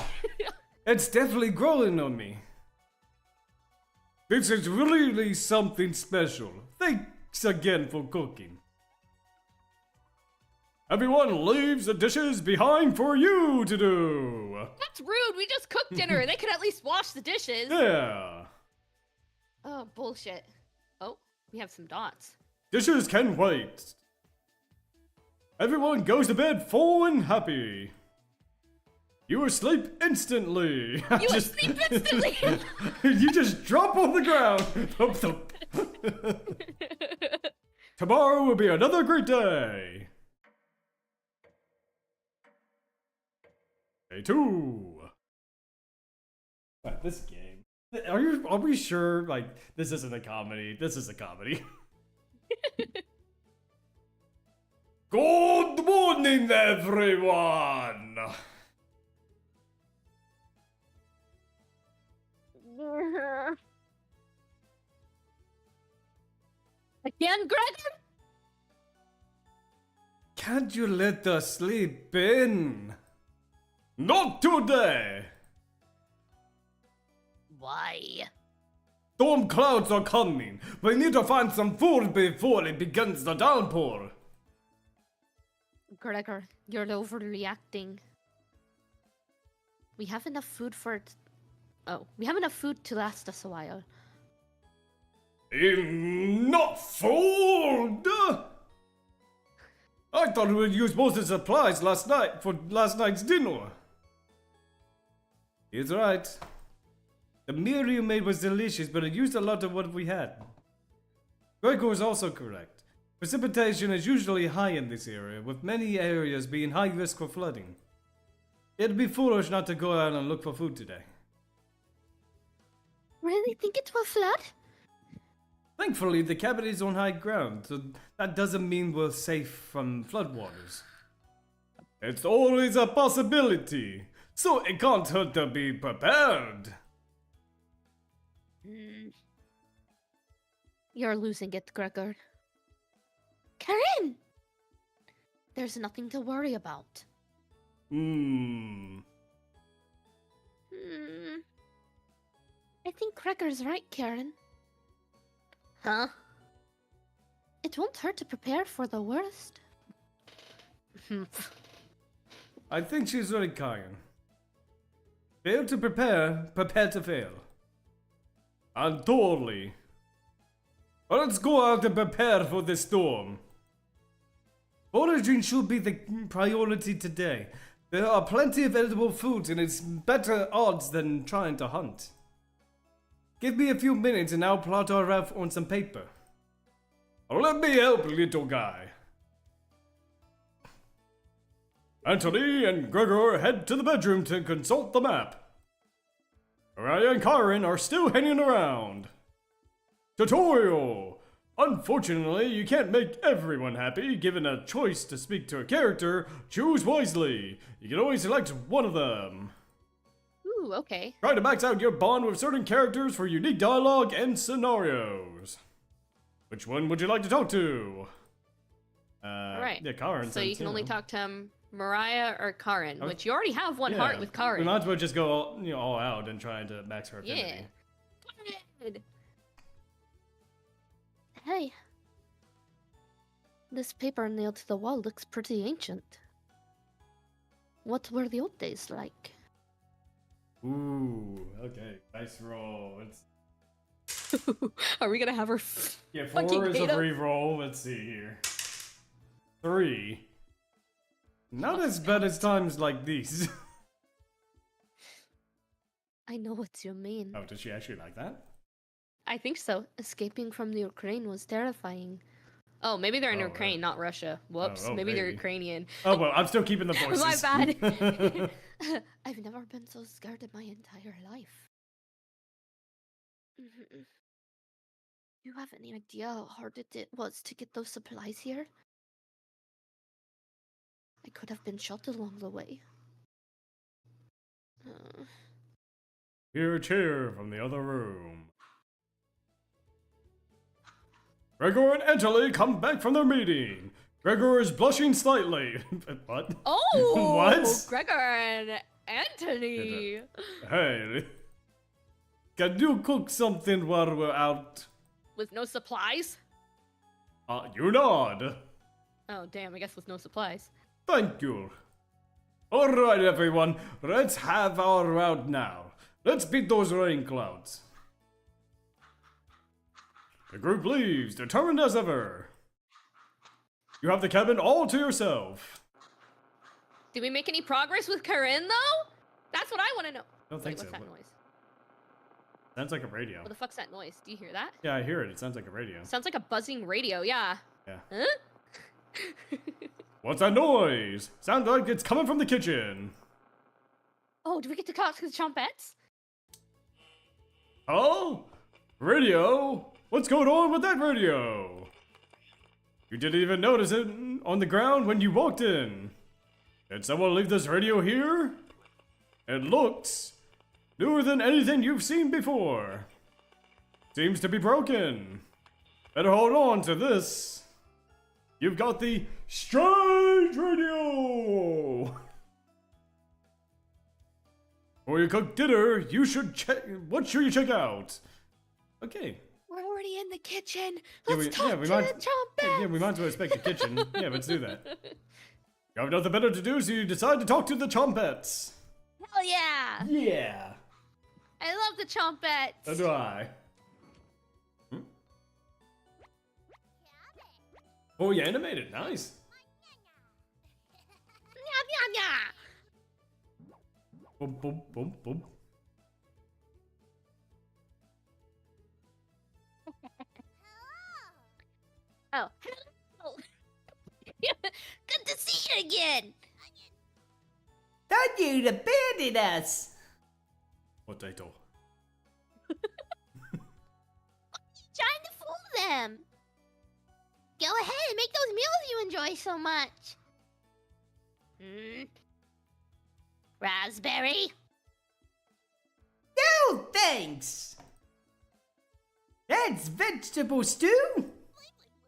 Speaker 1: It's definitely growing on me. This is really something special. Thanks again for cooking. Everyone leaves the dishes behind for you to do.
Speaker 2: That's rude. We just cooked dinner. They could at least wash the dishes.
Speaker 1: Yeah.
Speaker 2: Oh, bullshit. Oh, we have some dots.
Speaker 1: Dishes can wait. Everyone goes to bed full and happy. You asleep instantly.
Speaker 2: You asleep instantly.
Speaker 1: You just drop on the ground. Thump, thump. Tomorrow will be another great day. Day 2. This game. Are we sure? Like, this isn't a comedy. This is a comedy. Good morning, everyone.
Speaker 2: Again, Gregor?
Speaker 1: Can't you let us sleep in? Not today.
Speaker 3: Why?
Speaker 1: Storm clouds are coming. We need to find some food before it begins the downpour.
Speaker 2: Gregor, you're overreacting. We have enough food for it. Oh, we have enough food to last us a while.
Speaker 1: Not food! I thought we would use most of the supplies last night for last night's dinner. He's right. The meal you made was delicious, but it used a lot of what we had. Gregor is also correct. Precipitation is usually high in this area, with many areas being high risk for flooding. It'd be foolish not to go out and look for food today.
Speaker 2: Really think it will flood?
Speaker 1: Thankfully, the cabin is on high ground, so that doesn't mean we're safe from floodwaters. It's always a possibility, so it can't hurt to be prepared.
Speaker 2: You're losing it, Gregor. Karen! There's nothing to worry about. I think Gregor's right, Karen.
Speaker 3: Huh?
Speaker 2: It won't hurt to prepare for the worst.
Speaker 1: I think she's right, Karen. Fail to prepare, prepare to fail. And totally. But let's go out and prepare for the storm. Foraging should be the priority today. There are plenty of edible foods and it's better odds than trying to hunt. Give me a few minutes and I'll plot our route on some paper. Let me help, little guy. Anthony and Gregor head to the bedroom to consult the map. Mariah and Karen are still hanging around. Tutorial! Unfortunately, you can't make everyone happy. Given a choice to speak to a character, choose wisely. You can only select one of them.
Speaker 2: Ooh, okay.
Speaker 1: Try to max out your bond with certain characters for unique dialogue and scenarios. Which one would you like to talk to?
Speaker 2: Right.
Speaker 1: Yeah, Karen.
Speaker 2: So you can only talk to Mariah or Karen, which you already have one
Speaker 1: Yeah.
Speaker 2: heart with Karen.
Speaker 1: We might as well just go all out and try to max her affinity.
Speaker 2: Yeah. Good. Hey. This paper nailed to the wall looks pretty ancient. What were the old days like?
Speaker 1: Ooh, okay. Nice roll.
Speaker 2: Are we gonna have her
Speaker 1: Yeah,
Speaker 2: fucking
Speaker 1: 4 is a
Speaker 2: hate us?
Speaker 1: re-roll. Let's see here. 3. Not as bad as times like these.
Speaker 2: I know what you mean.
Speaker 1: Oh, does she actually like that?
Speaker 2: I think so. Escaping from the Ukraine was terrifying. Oh, maybe they're in
Speaker 1: Oh,
Speaker 2: Ukraine, not Russia. Whoops,
Speaker 1: Oh,
Speaker 2: maybe they're
Speaker 1: maybe.
Speaker 2: Ukrainian.
Speaker 1: Oh, well, I'm still keeping the voices.
Speaker 2: My bad. I've never been so scared in my entire life. You have any idea how hard it was to get those supplies here? I could have been shot along the way.
Speaker 1: Hear a cheer from the other room. Gregor and Angeli come back from their meeting. Gregor is blushing slightly. What?
Speaker 2: Oh!
Speaker 1: What?
Speaker 2: Gregor and Anthony!
Speaker 1: Hey. can you cook something while we're out?
Speaker 2: With no supplies?
Speaker 1: You nod.
Speaker 2: Oh, damn, I guess with no supplies.
Speaker 1: Thank you. Alright, everyone, let's have our round now. Let's beat those rain clouds. The group leaves, determined as ever. You have the cabin all to yourself.
Speaker 2: Did we make any progress with Corinne, though? That's what I want to know.
Speaker 1: I don't think
Speaker 2: What's
Speaker 1: so.
Speaker 2: that noise?
Speaker 1: Sounds like a radio.
Speaker 2: What the fuck's that noise? Do you hear that?
Speaker 1: Yeah, I hear it. It sounds like a radio.
Speaker 2: Sounds like a buzzing radio, yeah.
Speaker 1: Yeah.
Speaker 2: Huh?
Speaker 1: What's that noise? Sounds like it's coming from the kitchen.
Speaker 2: Oh, do we get to talk to the Chompettes?
Speaker 1: Oh? Radio? What's going on with that radio? You didn't even notice it on the ground when you walked in. Did someone leave this radio here? It looks newer than anything you've seen before. Seems to be broken. Better hold on to this. You've got the Strange Radio! Before you cook dinner, you should check. What should you check out? Okay.
Speaker 2: We're already in the kitchen.
Speaker 1: Yeah,
Speaker 2: Let's talk to the Chompettes.
Speaker 1: Yeah, we might as well expect the kitchen. Yeah, let's do that. You have nothing better to do, so you decide to talk to the Chompettes.
Speaker 3: Hell yeah!
Speaker 1: Yeah.
Speaker 2: I love the Chompettes.
Speaker 1: So do I. Oh, you animated. Nice.
Speaker 3: Nya, nya, nya.
Speaker 1: Boom, boom, boom, boom.
Speaker 3: Oh, hello. Good to see you again.
Speaker 4: Thought you'd abandoned us.
Speaker 1: Potato.
Speaker 3: Trying to fool them. Go ahead and make those meals you enjoy so much. Raspberry.
Speaker 4: No, thanks. That's vegetable stew?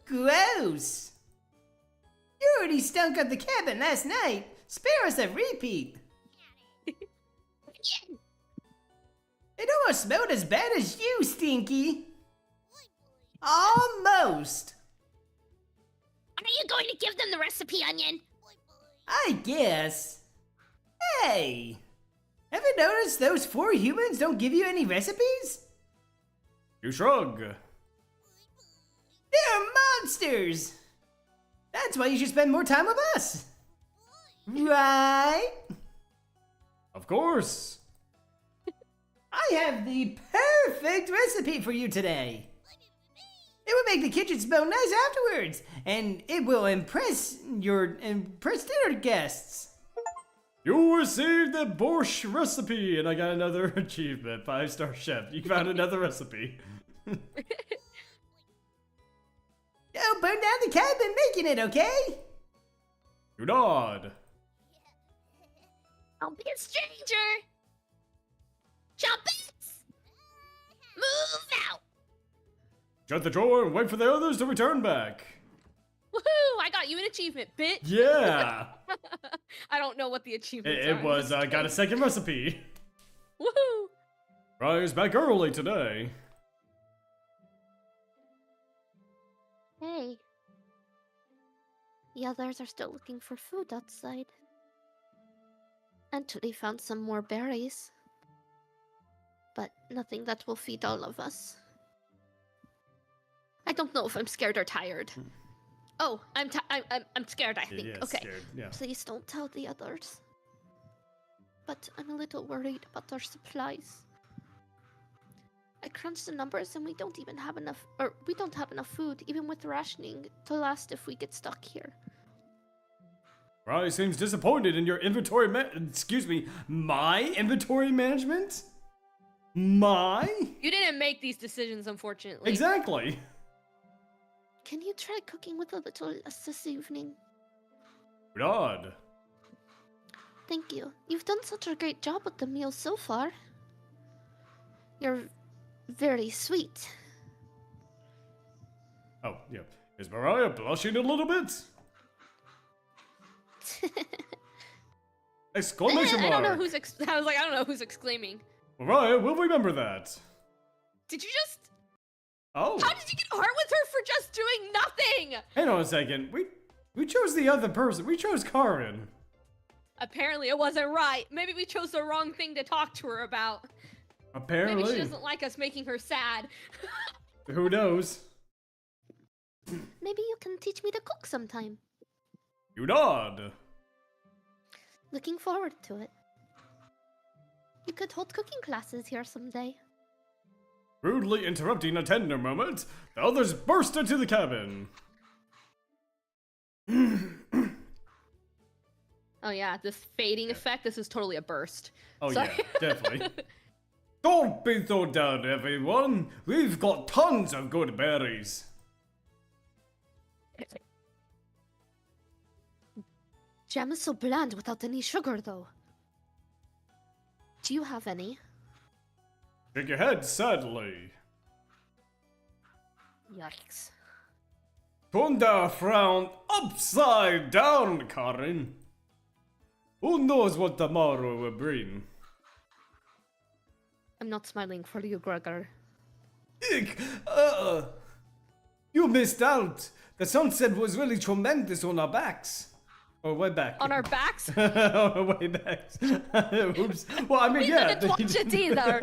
Speaker 4: Gross. You already stunk up the cabin last night. Spare us a repeat. It almost smelled as bad as you, Stinky. Almost.
Speaker 3: Are you going to give them the recipe, Onion?
Speaker 4: I guess. Hey, have you noticed those 4 humans don't give you any recipes?
Speaker 1: You shrug.
Speaker 4: They're monsters. That's why you should spend more time with us. Right?
Speaker 1: Of course.
Speaker 4: I have the perfect recipe for you today. It will make the kitchen smell nice afterwards, and it will impress dinner guests.
Speaker 1: You received the borscht recipe, and I got another achievement. 5-star chef. You found another recipe.
Speaker 4: Don't burn down the cabin making it, okay?
Speaker 1: You nod.
Speaker 3: Don't be a stranger. Chompettes. Move out.
Speaker 1: Shut the drawer and wait for the others to return back.
Speaker 2: Woohoo! I got you an achievement, bitch.
Speaker 1: Yeah.
Speaker 2: I don't know what the achievement
Speaker 1: It was, got a second recipe.
Speaker 2: Woohoo!
Speaker 1: Rise back early today.
Speaker 2: Hey. The others are still looking for food outside. Actually found some more berries. But nothing that will feed all of us. I don't know if I'm scared or tired. Oh, I'm scared, I think.
Speaker 1: Yeah,
Speaker 2: Okay.
Speaker 1: scared, yeah.
Speaker 2: Please don't tell the others. But I'm a little worried about our supplies. I crunched the numbers and we don't have enough food, even with rationing, to last if we get stuck here.
Speaker 1: Rise seems disappointed in your inventory my inventory management?
Speaker 2: You didn't make these decisions, unfortunately.
Speaker 1: Exactly.
Speaker 2: Can you try cooking with a little less this evening?
Speaker 1: Odd.
Speaker 2: Thank you. You've done such a great job with the meals so far. You're very sweet.
Speaker 1: Oh, yeah. Is Mariah blushing a little bit? Exclamation mark!
Speaker 2: I don't know who's exclaiming.
Speaker 1: Mariah, we'll remember that.
Speaker 2: Did you just...
Speaker 1: Oh.
Speaker 2: How did you get heart with her for just doing nothing?
Speaker 1: Hang on a second. We chose the other person. We chose Karin.
Speaker 2: Apparently it wasn't right. Maybe we chose the wrong thing to talk to her about.
Speaker 1: Apparently.
Speaker 2: Maybe she doesn't like us making her sad.
Speaker 1: Who knows?
Speaker 2: Maybe you can teach me to cook sometime.
Speaker 1: You nod.
Speaker 2: Looking forward to it. You could hold cooking classes here someday.
Speaker 1: Rudely interrupting a tender moment, the others burst into the cabin.
Speaker 2: Oh yeah, this fading effect, this is totally a burst.
Speaker 1: Oh
Speaker 2: Sorry.
Speaker 1: yeah, definitely. Don't be so down, everyone. We've got tons of good berries.
Speaker 2: Jam is so bland without any sugar, though. Do you have any?
Speaker 1: Shake your head sadly.
Speaker 2: Yikes.
Speaker 1: Turn that frown upside down, Karin. Who knows what tomorrow will bring?
Speaker 2: I'm not smiling for you, Gregor.
Speaker 1: Ick! You missed out. The sunset was really tremendous on our backs. Or way back.
Speaker 2: On our backs?
Speaker 1: Way back. Oops. Well, I mean,
Speaker 2: We
Speaker 1: yeah.
Speaker 2: didn't watch it either.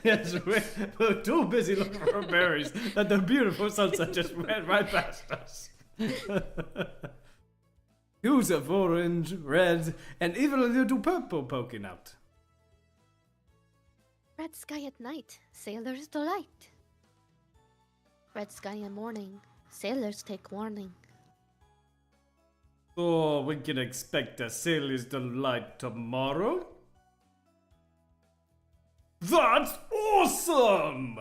Speaker 1: Yes, we're too busy looking for berries that the beautiful sunset just went right past us. Hues of orange, red, and even a little purple poking out.
Speaker 2: Red sky at night, sailors delight. Red sky in morning, sailors take warning.
Speaker 1: So we can expect a sailor's delight tomorrow? That's awesome!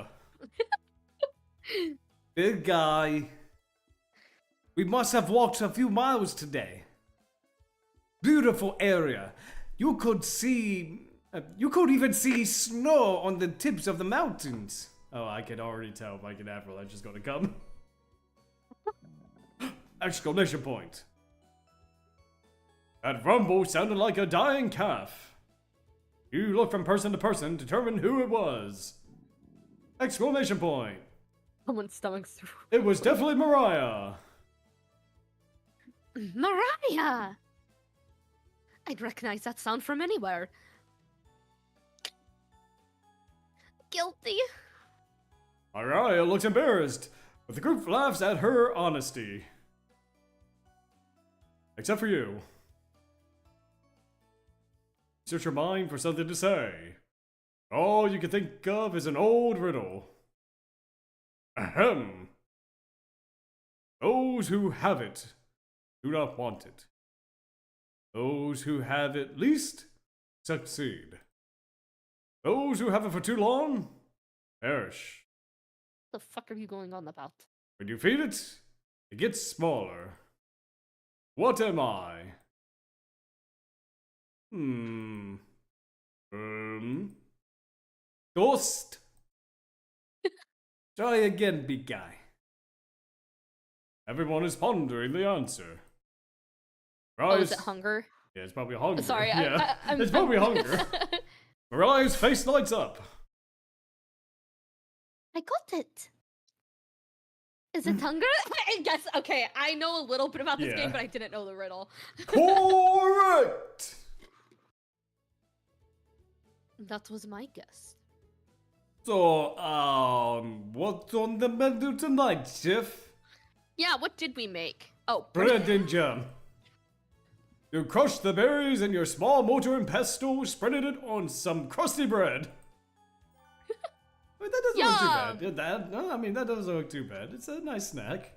Speaker 1: Big guy. We must have walked a few miles today. Beautiful area. You could even see snow on the tips of the mountains. Oh, I can already tell my avalanche is gonna come. Exclamation point. That rumble sounded like a dying calf. You look from person to person to determine who it was. Exclamation point.
Speaker 2: Someone's stomach's through.
Speaker 1: It was definitely Mariah.
Speaker 2: Mariah! I'd recognize that sound from anywhere. Guilty.
Speaker 1: Mariah looks embarrassed, but the group laughs at her honesty. Except for you. Search your mind for something to say. All you can think of is an old riddle. Ahem. Those who have it do not want it. Those who have it least succeed. Those who have it for too long perish.
Speaker 2: What the fuck are you going on about?
Speaker 1: When you feed it, it gets smaller. What am I? Ghost? Try again, big guy. Everyone is pondering the answer.
Speaker 2: Oh, is it hunger?
Speaker 1: Yeah, it's probably hunger.
Speaker 2: Sorry,
Speaker 1: yeah.
Speaker 2: I'm
Speaker 1: It's probably hunger. Mariah's face lights up.
Speaker 2: I got it. Is it hunger? I guess, okay, I know a little bit about this
Speaker 1: Yeah.
Speaker 2: game, but I didn't know the riddle.
Speaker 1: Correct!
Speaker 2: That was my guess.
Speaker 1: So, what's on the menu tonight, Chef?
Speaker 2: Yeah, what did we make? Oh,
Speaker 1: Bread and jam. You crushed the berries in your small mortar and pestle, spreaded it on some crusty bread. Wait, that doesn't look too bad. Yeah, that doesn't look too bad. It's a nice snack.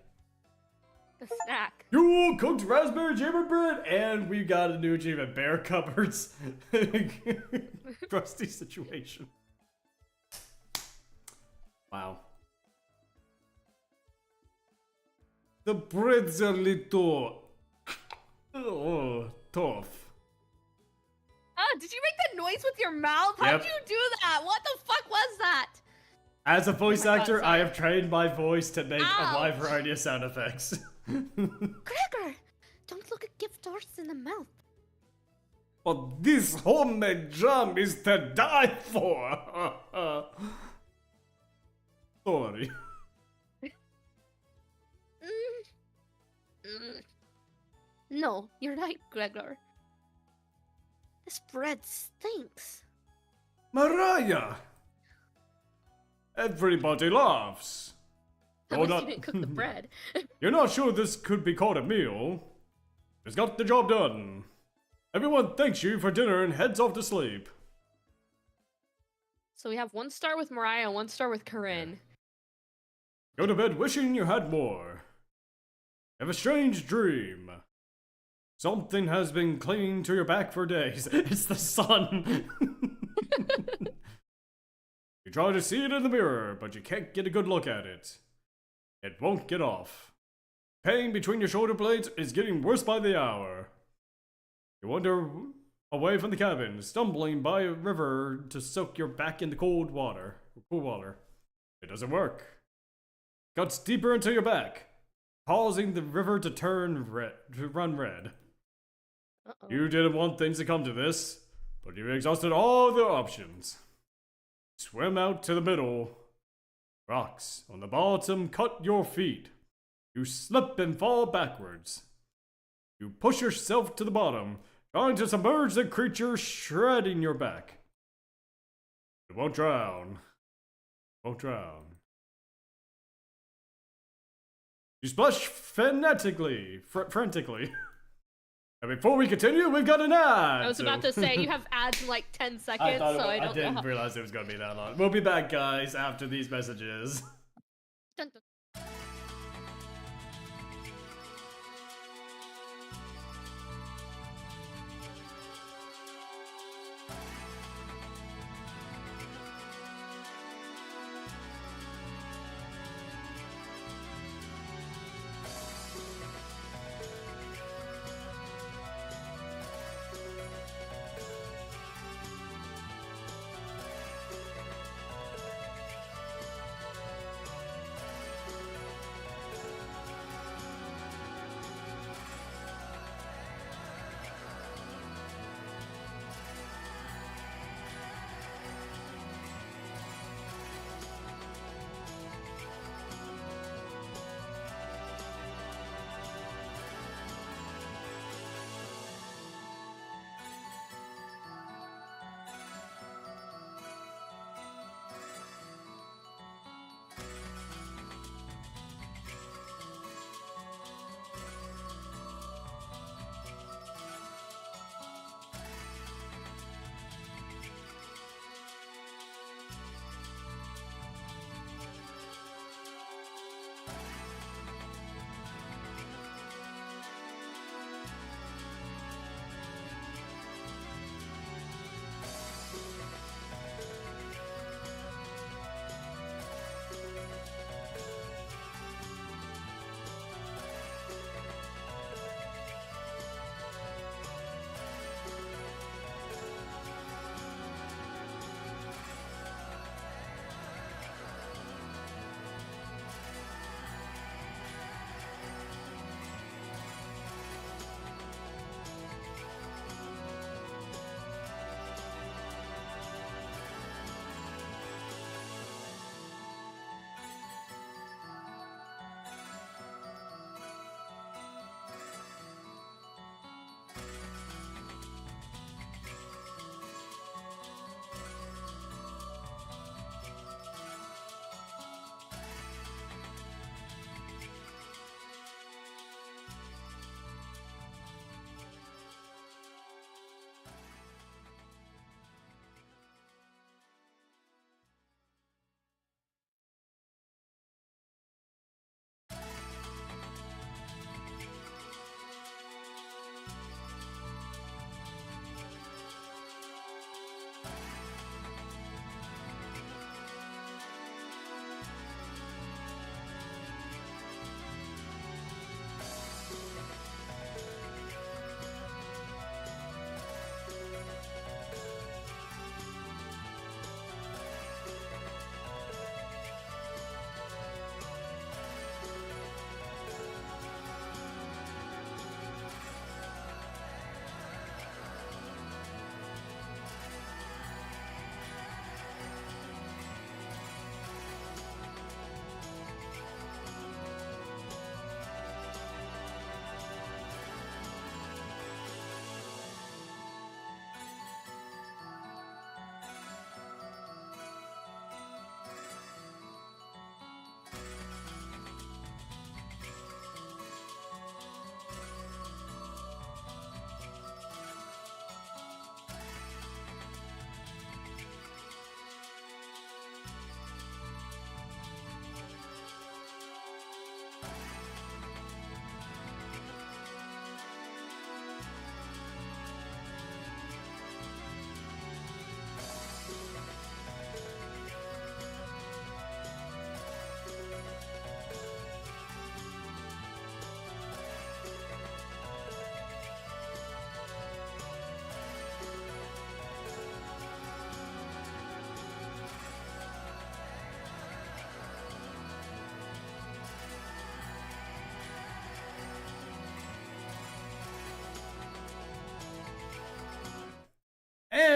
Speaker 2: the snack.
Speaker 1: You cooked raspberry jam bread, and we got a new achievement: bear cupboards. Crusty situation. Wow. The bread's a little tough.
Speaker 2: Did you make that noise with your mouth? How
Speaker 1: Yep.
Speaker 2: did you do that? What the fuck was that?
Speaker 1: As a voice
Speaker 2: Oh my God,
Speaker 1: actor, I
Speaker 2: sorry.
Speaker 1: have trained my voice to make a wide
Speaker 2: Ouch.
Speaker 1: variety of sound effects.
Speaker 2: Gregor, don't look a gift horse in the mouth.
Speaker 1: But this homemade jam is to die for. story.
Speaker 2: No, you're right, Gregor. This bread stinks.
Speaker 1: Mariah! Everybody laughs.
Speaker 2: At least you didn't cook the bread.
Speaker 1: You're not sure this could be called a meal. It's got the job done. Everyone thanks you for dinner and heads off to sleep.
Speaker 2: So we have 1 star with Mariah and 1 star with Corinne.
Speaker 1: Go to bed wishing you had more. Have a strange dream. Something has been clinging to your back for days. It's the sun. You try to see it in the mirror, but you can't get a good look at it. It won't get off. Pain between your shoulder blades is getting worse by the hour. You wander away from the cabin, stumbling by a river to soak your back in the cool water. It doesn't work. Cuts deeper into your back, causing the river to run red.
Speaker 2: Uh-oh.
Speaker 1: You didn't want things to come to this, but you exhausted all the options. Swim out to the middle. Rocks on the bottom cut your feet. You slip and fall backwards. You push yourself to the bottom, trying to submerge the creature shredding your back. It won't drown. Won't drown. You splash frantically. And before we continue, we've got an ad!
Speaker 2: I was about to say, you have ads in like 10 seconds, I
Speaker 1: didn't realize it was going to be that long. We'll be back, guys, after these messages.
Speaker 2: Dun, dun.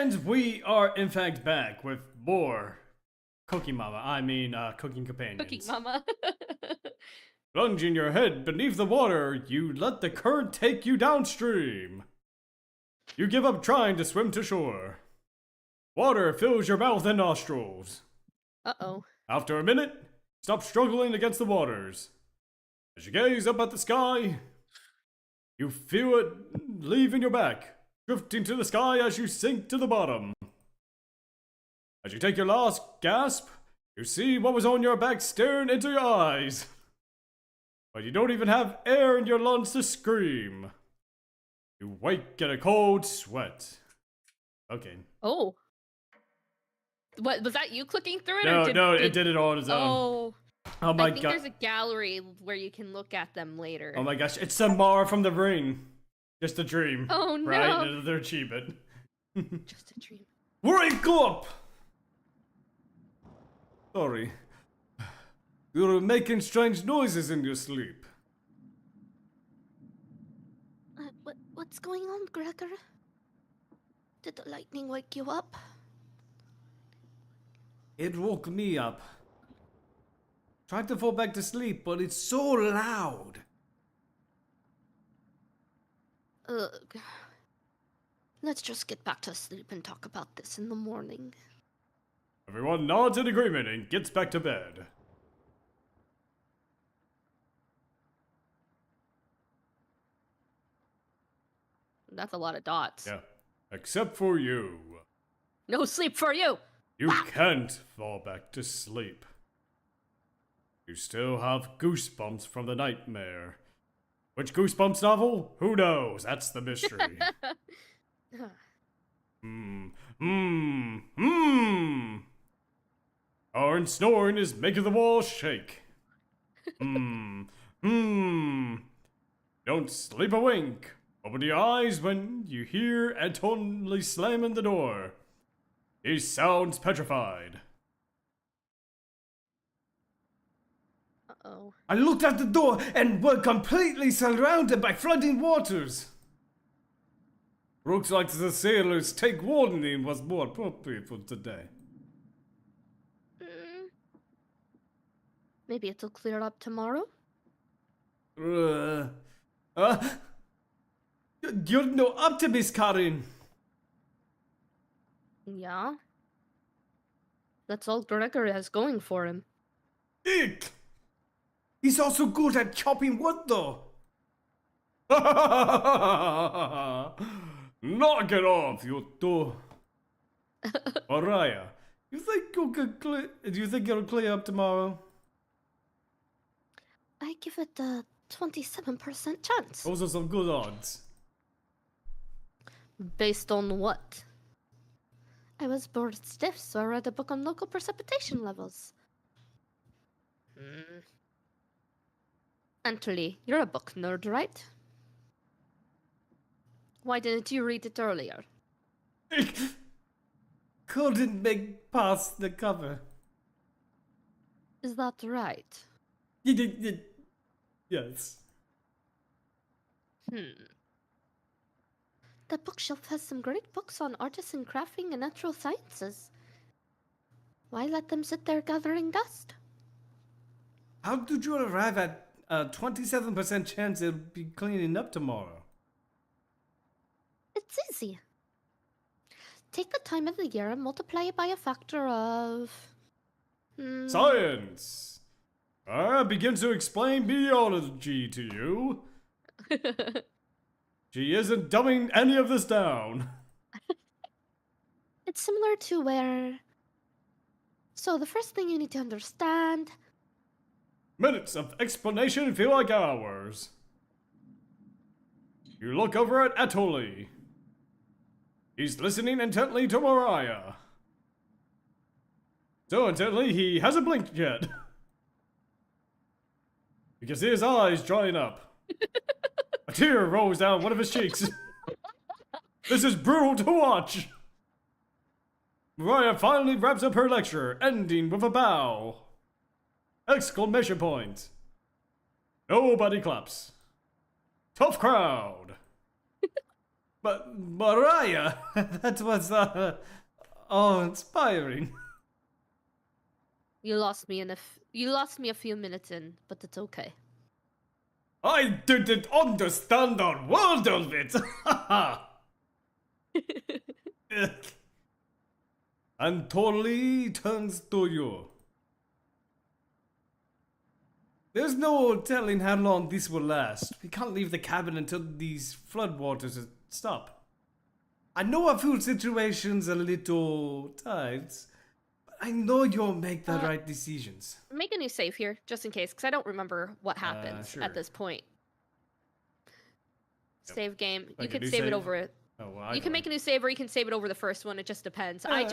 Speaker 1: And we are in fact back with more cooking companions.
Speaker 2: Cooking Mama.
Speaker 1: Plunging your head beneath the water, you let the current take you downstream. You give up trying to swim to shore. Water fills your mouth and nostrils.
Speaker 2: Uh-oh.
Speaker 1: After a minute, stop struggling against the waters. As you gaze up at the sky, you feel it leaving your back, drifting to the sky as you sink to the bottom. As you take your last gasp, you see what was on your back staring into your eyes. But you don't even have air in your lungs to scream. You wake in a cold sweat. Okay.
Speaker 2: Oh. What, was that you clicking through it?
Speaker 1: It did it all on its own. Oh my
Speaker 2: I think
Speaker 1: god.
Speaker 2: there's a gallery where you can look at them later.
Speaker 1: Oh my gosh, it's Samara from the Ring. Just a dream.
Speaker 2: Oh no.
Speaker 1: Right? Another achievement.
Speaker 2: Just a dream.
Speaker 1: Wake up! Sorry. You're making strange noises in your sleep.
Speaker 3: What's going on, Gregor? Did the lightning wake you up?
Speaker 1: It woke me up. Tried to fall back to sleep, but it's so loud.
Speaker 3: Ugh. Let's just get back to sleep and talk about this in the morning.
Speaker 1: Everyone nods in agreement and gets back to bed.
Speaker 2: That's a lot of dots.
Speaker 1: Yeah. Except for you.
Speaker 2: No sleep for you!
Speaker 1: You can't fall back to sleep. You still have goosebumps from the nightmare. Which Goosebumps novel? Who knows? That's the mystery. Our snoring is making the walls shake. Don't sleep a wink. Open your eyes when you hear Antonli slamming the door. He sounds petrified.
Speaker 2: Uh-oh.
Speaker 4: I looked at the door and were completely surrounded by flooding waters.
Speaker 1: Looks like the sailors' take warning was more appropriate for today.
Speaker 2: Maybe it'll clear up tomorrow?
Speaker 4: You're no optimist, Karin.
Speaker 2: Yeah. That's all Gregor has going for him.
Speaker 4: Eek! He's also good at chopping wood, though.
Speaker 1: Knock it off, you two. Araya, you think you could clear? Do you think it'll clear up tomorrow?
Speaker 3: I give it a 27% chance.
Speaker 1: Those are some good odds.
Speaker 2: Based on what?
Speaker 3: I was bored stiff, so I read a book on local precipitation levels.
Speaker 2: Anthony, you're a book nerd, right? Why didn't you read it earlier?
Speaker 4: Couldn't make past the cover.
Speaker 2: Is that right?
Speaker 1: Yes.
Speaker 3: The bookshelf has some great books on artisan crafting and natural sciences. Why let them sit there gathering dust?
Speaker 4: How did you arrive at a 27% chance it'll be cleaning up tomorrow?
Speaker 3: It's easy. Take the time of the year and multiply it by a factor of...
Speaker 1: Science! I begin to explain biology to you. She isn't dumbing any of this down.
Speaker 3: It's similar to where... So the first thing you need to understand...
Speaker 1: Minutes of explanation feel like hours. You look over at Atoli. He's listening intently to Mariah. So intently, he hasn't blinked yet. You can see his eyes drying up. A tear rolls down one of his cheeks. This is brutal to watch. Mariah finally wraps up her lecture, ending with a bow. Exclamation point. Nobody claps. Tough crowd. But Mariah, that was inspiring.
Speaker 2: You lost me a few minutes in, but it's okay.
Speaker 1: I didn't understand a word of it. And totally turns to you. There's no telling how long this will last. We can't leave the cabin until these floodwaters stop. I know our food situation's a little tight, but I know you'll make the right decisions.
Speaker 2: Make a new save here, just in case, because I don't remember what happens
Speaker 1: Sure.
Speaker 2: at this point.
Speaker 1: Yep.
Speaker 2: Save game. You
Speaker 1: Like a
Speaker 2: could
Speaker 1: new
Speaker 2: save it
Speaker 1: save?
Speaker 2: over it.
Speaker 1: Oh, well,
Speaker 2: You can make a new save, or you can save it over the first one. It just depends. I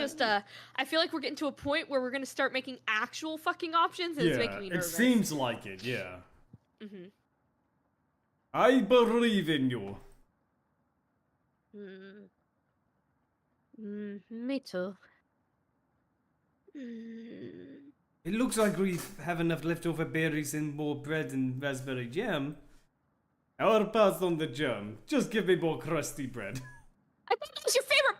Speaker 2: feel like we're getting to a point where we're gonna start making actual fucking options, and it's making me
Speaker 1: it
Speaker 2: nervous.
Speaker 1: seems like it, yeah.
Speaker 2: Mm-hmm.
Speaker 1: I believe in you.
Speaker 2: Me too.
Speaker 1: It looks like we have enough leftover berries and more bread and raspberry jam. I'll pass on the jam. Just give me more crusty bread.
Speaker 2: I thought that was your favorite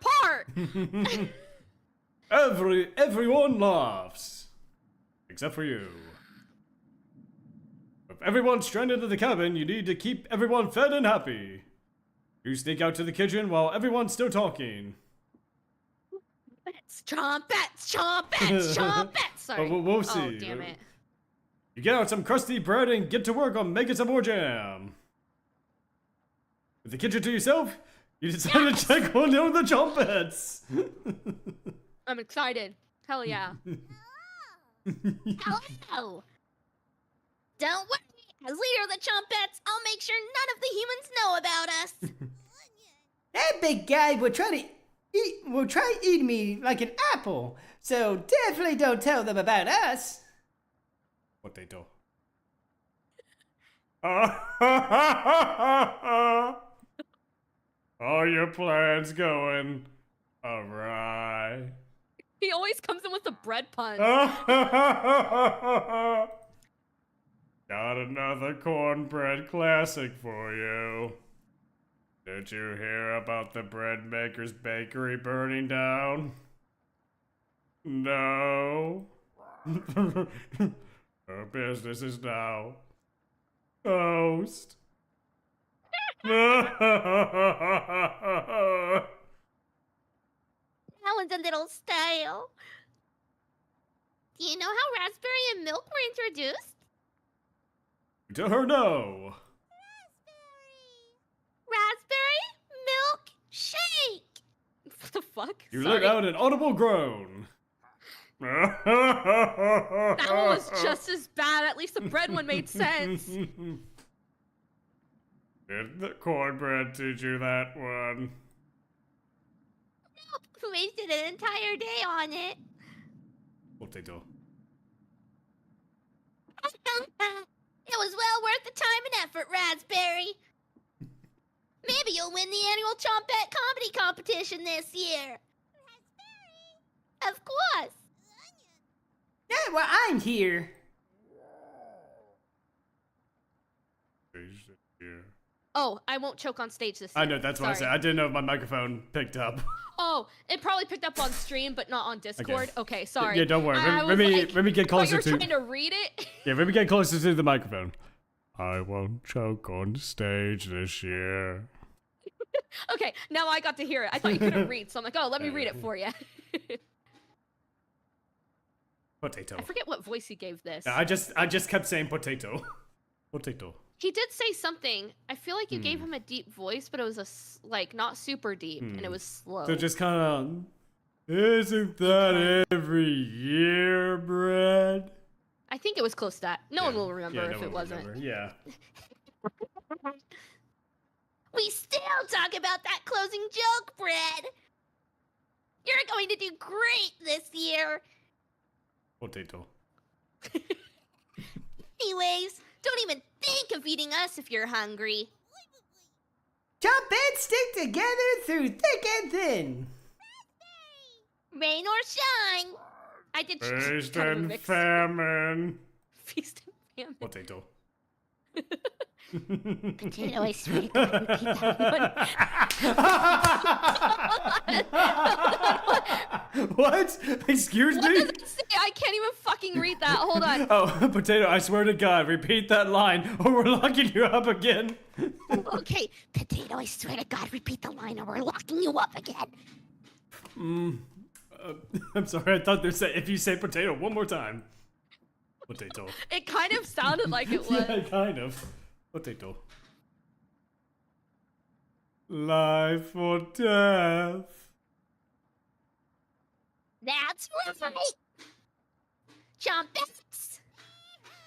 Speaker 2: part.
Speaker 1: Everyone laughs. Except for you. If everyone's stranded in the cabin, you need to keep everyone fed and happy. You sneak out to the kitchen while everyone's still talking.
Speaker 2: Trumpets! Sorry.
Speaker 1: We'll see.
Speaker 2: Oh, damn it.
Speaker 1: You get out some crusty bread and get to work on making some more jam. With the kitchen to yourself, you decide to check on the trumpets.
Speaker 2: I'm excited. Hell yeah.
Speaker 3: Hello! Don't worry, as leader of the Trumpets, I'll make sure none of the humans know about us.
Speaker 4: That big guy will try eating me like an apple. So definitely don't tell them about us.
Speaker 1: Potato. Are your plans going awry?
Speaker 2: He always comes in with the bread puns.
Speaker 1: Got another cornbread classic for you. Did you hear about the bread maker's bakery burning down? No. Her business is now toast.
Speaker 3: That one's a little stale. Do you know how raspberry and milk were introduced?
Speaker 1: To her, no.
Speaker 3: Raspberry milk shake.
Speaker 2: What the fuck?
Speaker 1: You
Speaker 2: Sorry.
Speaker 1: let out an audible groan.
Speaker 2: That one was just as bad. At least the bread one made sense.
Speaker 1: Did the cornbread teach you that one?
Speaker 3: Nope, wasted an entire day on it.
Speaker 1: Potato.
Speaker 3: It was well worth the time and effort, Raspberry. Maybe you'll win the annual Chompette Comedy Competition this year. Raspberry? Of course.
Speaker 4: Yeah, well, I'm here.
Speaker 2: Oh, I won't choke on stage this year.
Speaker 1: I know, that's what I said. I didn't know if my microphone picked up.
Speaker 2: Oh, it probably picked up on stream, but not on Discord. Okay, sorry.
Speaker 1: Yeah, don't worry.
Speaker 2: I
Speaker 1: Let
Speaker 2: was like,
Speaker 1: me get closer
Speaker 2: you
Speaker 1: to.
Speaker 2: were trying to read it.
Speaker 1: Yeah, let me get closer to the microphone. I won't choke on stage this year.
Speaker 2: Okay, now I got to hear it. I thought you couldn't read, so I'm like, oh, let me read it for you.
Speaker 1: Potato.
Speaker 2: I forget what voice he gave this.
Speaker 1: Yeah, I just kept saying potato. Potato.
Speaker 2: He did say something. I feel like you gave him a deep voice, but it was like not super deep, and it was slow.
Speaker 1: So just kind of. Isn't that every year, Brad?
Speaker 2: I think it was close to that. No one will remember
Speaker 1: no
Speaker 2: if
Speaker 1: one
Speaker 2: it
Speaker 1: will
Speaker 2: wasn't.
Speaker 1: remember. Yeah.
Speaker 3: We still talk about that closing joke, Brad. You're going to do great this year.
Speaker 1: Potato.
Speaker 3: Anyways, don't even think of eating us if you're hungry.
Speaker 4: Trumpets stick together through thick and thin.
Speaker 3: Rain or shine.
Speaker 2: I did
Speaker 1: Feast
Speaker 2: kind of a
Speaker 1: and
Speaker 2: mix.
Speaker 1: famine.
Speaker 2: Feast and famine.
Speaker 1: Potato.
Speaker 3: Potato, I swear to God, repeat that one.
Speaker 1: What? Excuse
Speaker 2: What
Speaker 1: me?
Speaker 2: does it say? I can't even fucking read that. Hold on.
Speaker 1: Oh, Potato, I swear to God, repeat that line or we're locking you up again.
Speaker 3: Okay, Potato, I swear to God, repeat the line or we're locking you up again.
Speaker 1: I'm sorry, I thought they said if you say potato one more time. Potato.
Speaker 2: It kind of sounded like it was.
Speaker 1: Yeah, kind of. Potato. Life or death.
Speaker 3: That's right. Trumpets,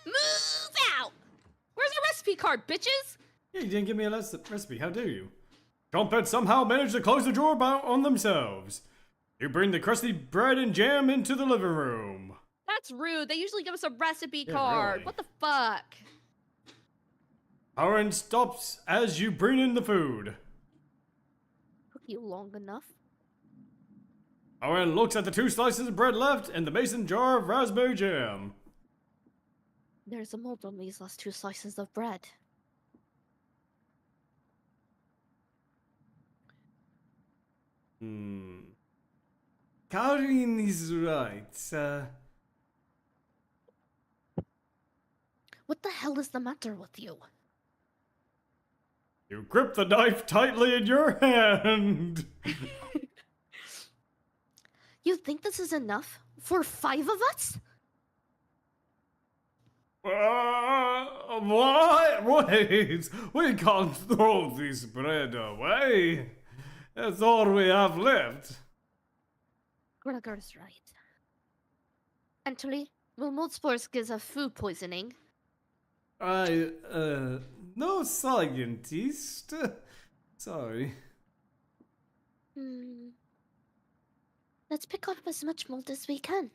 Speaker 3: move out.
Speaker 2: Where's the recipe card, bitches?
Speaker 1: Yeah, you didn't give me a recipe. How dare you? Trumpets somehow managed to close the drawer on themselves. You bring the crusty bread and jam into the living room.
Speaker 2: That's rude. They usually give us a recipe
Speaker 1: Yeah,
Speaker 2: card.
Speaker 1: really.
Speaker 2: What the fuck?
Speaker 1: Aaron stops as you bring in the food.
Speaker 2: Took you long enough.
Speaker 1: Aaron looks at the 2 slices of bread left and the mason jar of raspberry jam.
Speaker 2: There's a mold on these last 2 slices of bread.
Speaker 1: Karin is right.
Speaker 2: What the hell is the matter with you?
Speaker 1: You grip the knife tightly in your hand.
Speaker 2: You think this is enough? For 5 of us?
Speaker 1: What? Wait, we can't throw this bread away. That's all we have left.
Speaker 2: Gregor's right. Actually, will mold spores give us food poisoning?
Speaker 1: No scientist. Sorry.
Speaker 2: Let's pick up as much mold as we can.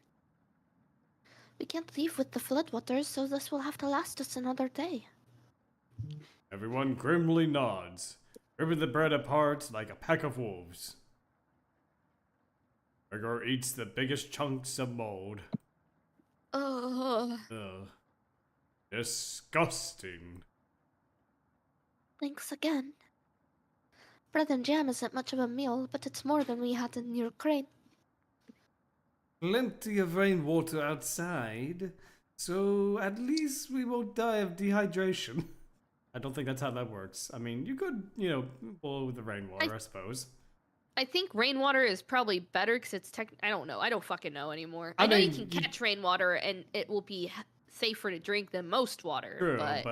Speaker 2: We can't leave with the floodwaters, so this will have to last us another day.
Speaker 1: Everyone grimly nods, ripping the bread apart like a pack of wolves. Gregor eats the biggest chunks of mold.
Speaker 2: Ugh.
Speaker 1: Ugh. Disgusting.
Speaker 2: Thanks again. Bread and jam isn't much of a meal, but it's more than we had in your crate.
Speaker 1: Plenty of rainwater outside, so at least we won't die of dehydration. I don't think that's how that works. I mean, you could, boil with the rainwater, I suppose.
Speaker 2: I think rainwater is probably better because it's I don't know. I don't fucking know anymore. I know you can catch rainwater and it will be safer to drink than most water.
Speaker 1: True,
Speaker 2: but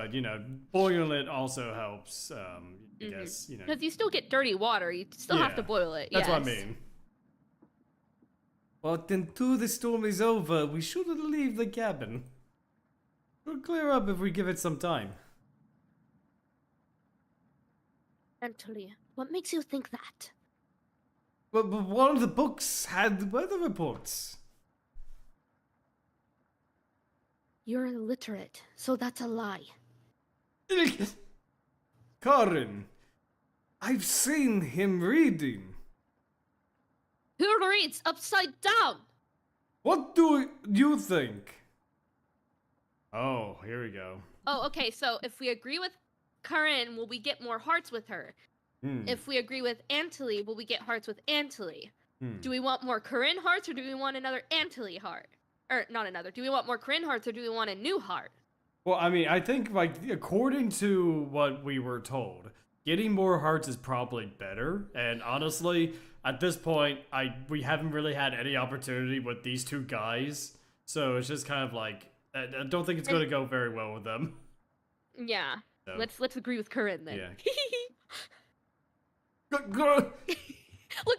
Speaker 1: boiling it also helps, I guess,
Speaker 2: Because you still get dirty water, you still have to boil it.
Speaker 1: That's what I
Speaker 2: yes.
Speaker 1: mean. But until the storm is over, we shouldn't leave the cabin. We'll clear up if we give it some time.
Speaker 2: Mentally, what makes you think that?
Speaker 1: But one of the books had weather reports.
Speaker 2: You're illiterate, so that's a lie.
Speaker 1: Karin, I've seen him reading.
Speaker 2: Who reads upside down?
Speaker 1: What do you think? Oh, here we go.
Speaker 2: Oh, okay, so if we agree with Karin, will we get more hearts with her? If we agree with Antony, will we get hearts with Antony? Do we want more Karin hearts or do we want another Antony heart? Or not another. Do we want more Karin hearts or do we want a new heart?
Speaker 1: Well, I mean, I think, according to what we were told, getting more hearts is probably better. And honestly, at this point, we haven't really had any opportunity with these 2 guys. So it's just kind of I don't think it's going to go very well with them.
Speaker 2: Yeah.
Speaker 1: So.
Speaker 2: Let's agree with Karin then.
Speaker 1: Yeah.
Speaker 2: Look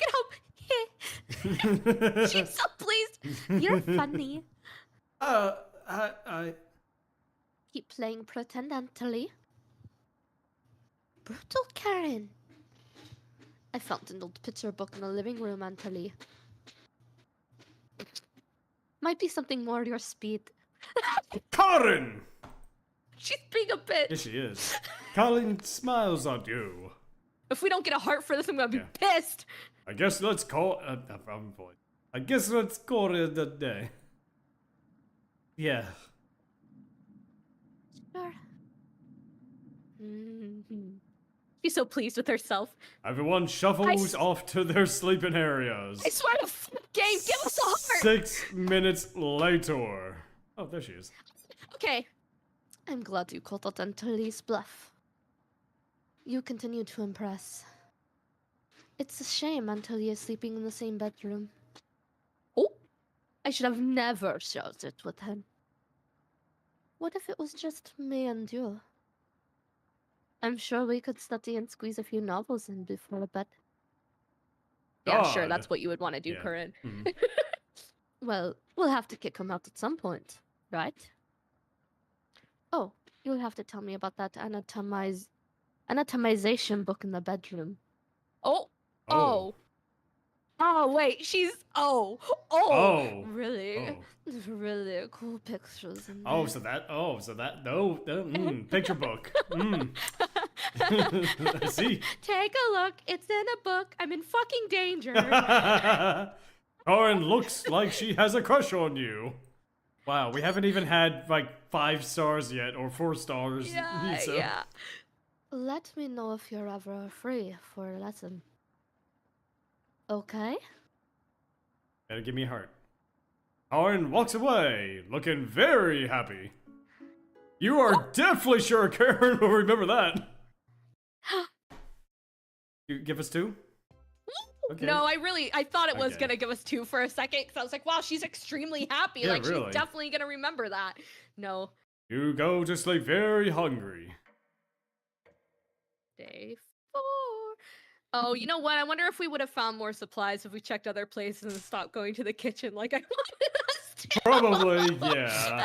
Speaker 2: at how she's so pleased. You're funny.
Speaker 1: I
Speaker 2: Keep playing pretend, Antony. Brutal Karin. I found an old picture book in the living room, Antony. Might be something more your speed.
Speaker 1: Karin!
Speaker 2: She's being a bitch.
Speaker 1: Yes, she is. Karin smiles at you.
Speaker 2: If we don't get a heart for this, I'm gonna be pissed.
Speaker 1: I guess let's call it a day. Yeah.
Speaker 2: Sure. She's so pleased with herself.
Speaker 1: Everyone shuffles off to their sleeping areas.
Speaker 2: I swear to game, give us a heart!
Speaker 1: 6 minutes later. Oh, there she is.
Speaker 2: Okay. I'm glad you called out Anteli's bluff. You continue to impress. It's a shame Anteli is sleeping in the same bedroom. Oh! I should have never shared it with him. What if it was just me and you? I'm sure we could study and squeeze a few novels in before bed. Yeah, sure,
Speaker 1: God.
Speaker 2: that's what you would want to do,
Speaker 1: Yeah.
Speaker 2: Corinne.
Speaker 1: Mhm.
Speaker 2: Well, we'll have to kick him out at some point, right? Oh, you'll have to tell me about that anatomization book in the bedroom. Oh,
Speaker 1: Oh.
Speaker 2: Oh, wait, she's... Oh,
Speaker 1: Oh.
Speaker 2: really?
Speaker 1: Oh.
Speaker 2: Really cool pictures in
Speaker 1: Oh,
Speaker 2: there.
Speaker 1: so that, picture book. I see.
Speaker 2: Take a look, it's in a book, I'm in fucking danger.
Speaker 1: Corin looks like she has a crush on you. Wow, we haven't even had like 5 stars yet, or 4 stars. so-
Speaker 2: Yeah. Let me know if you're ever free for a lesson. Okay?
Speaker 1: Gotta give me a heart. Corin walks away, looking very happy. You are definitely sure Karen will remember that. You give us 2? Okay.
Speaker 2: No, I thought it was
Speaker 1: Okay.
Speaker 2: gonna give us 2 for a second, because I was like, wow, she's extremely happy.
Speaker 1: Yeah,
Speaker 2: like,
Speaker 1: really.
Speaker 2: she's definitely gonna remember that. No.
Speaker 1: You go to sleep very hungry.
Speaker 2: Day 4. Oh, you know what? I wonder if we would have found more supplies if we checked other places and stopped going to the kitchen like I wanted us to.
Speaker 1: Probably, yeah.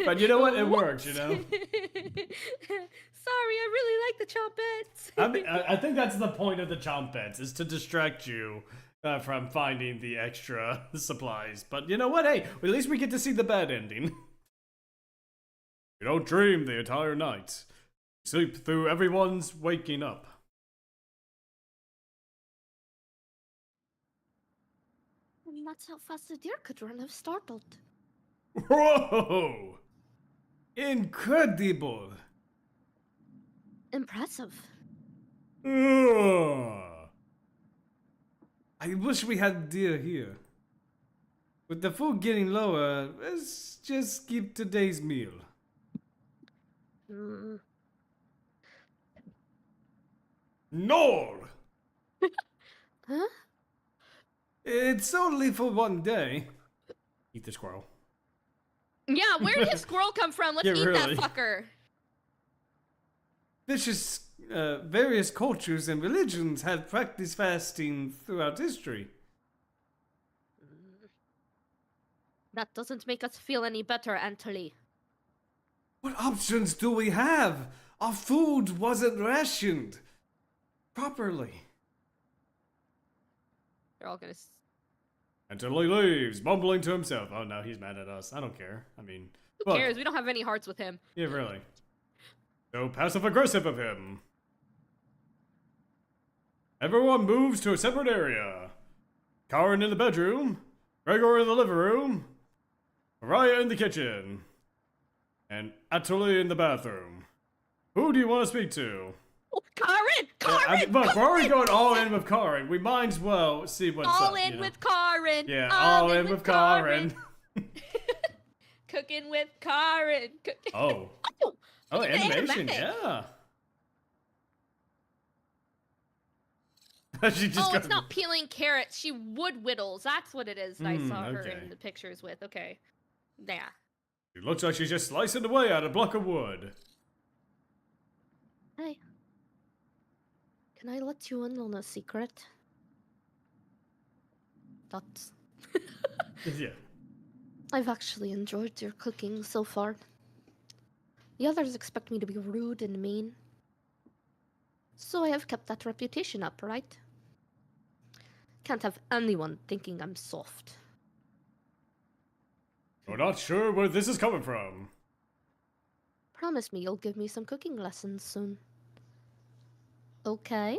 Speaker 1: But you know what? It works, you know?
Speaker 2: Sorry, I really like the chompettes.
Speaker 1: I mean, I think that's the point of the chompets, is to distract you from finding the extra supplies. But you know what? Hey, at least we get to see the bad ending. You don't dream the entire night. You sleep through everyone's waking up.
Speaker 2: And that's how fast a deer could run if startled.
Speaker 1: Whoa! Incredible!
Speaker 2: Impressive.
Speaker 1: Ugh. I wish we had deer here. With the food getting lower, let's just skip today's meal. No!
Speaker 2: Huh?
Speaker 1: It's only for one day. Eat the squirrel.
Speaker 2: Yeah, where did his squirrel come from? Let's
Speaker 1: Yeah,
Speaker 2: eat
Speaker 1: really.
Speaker 2: that fucker.
Speaker 1: Various cultures and religions have practiced fasting throughout history.
Speaker 2: That doesn't make us feel any better, Antoli.
Speaker 1: What options do we have? Our food wasn't rationed properly.
Speaker 2: They're all gonna...
Speaker 1: Until he leaves, mumbling to himself. Oh, no, he's mad at us. I don't care. I mean,
Speaker 2: Who cares? We don't have any hearts with him.
Speaker 1: Yeah, really. So passive-aggressive of him. Everyone moves to a separate area. Karen in the bedroom, Gregor in the living room, Mariah in the kitchen, and Atuli in the bathroom. Who do you want to speak to?
Speaker 2: Oh, Karen!
Speaker 1: Look, we're already going all in with Karen. We might as well see what's up.
Speaker 2: All in with Karen.
Speaker 1: Yeah, all in with Karen.
Speaker 2: Cooking with Karen.
Speaker 1: Oh. Oh,
Speaker 2: look at the
Speaker 1: animation,
Speaker 2: animatic.
Speaker 1: yeah. She just
Speaker 2: Oh,
Speaker 1: got
Speaker 2: it's not peeling carrots. She wood whittles. That's what it is that I saw her
Speaker 1: okay.
Speaker 2: in the pictures with. Okay. Yeah.
Speaker 1: It looks like she's just slicing away at a block of wood.
Speaker 2: Hey. Can I let you in on a secret? That's...
Speaker 1: Yeah.
Speaker 2: I've actually enjoyed your cooking so far. The others expect me to be rude and mean. So I have kept that reputation up, right? Can't have anyone thinking I'm soft.
Speaker 1: We're not sure where this is coming from.
Speaker 2: Promise me you'll give me some cooking lessons soon. Okay?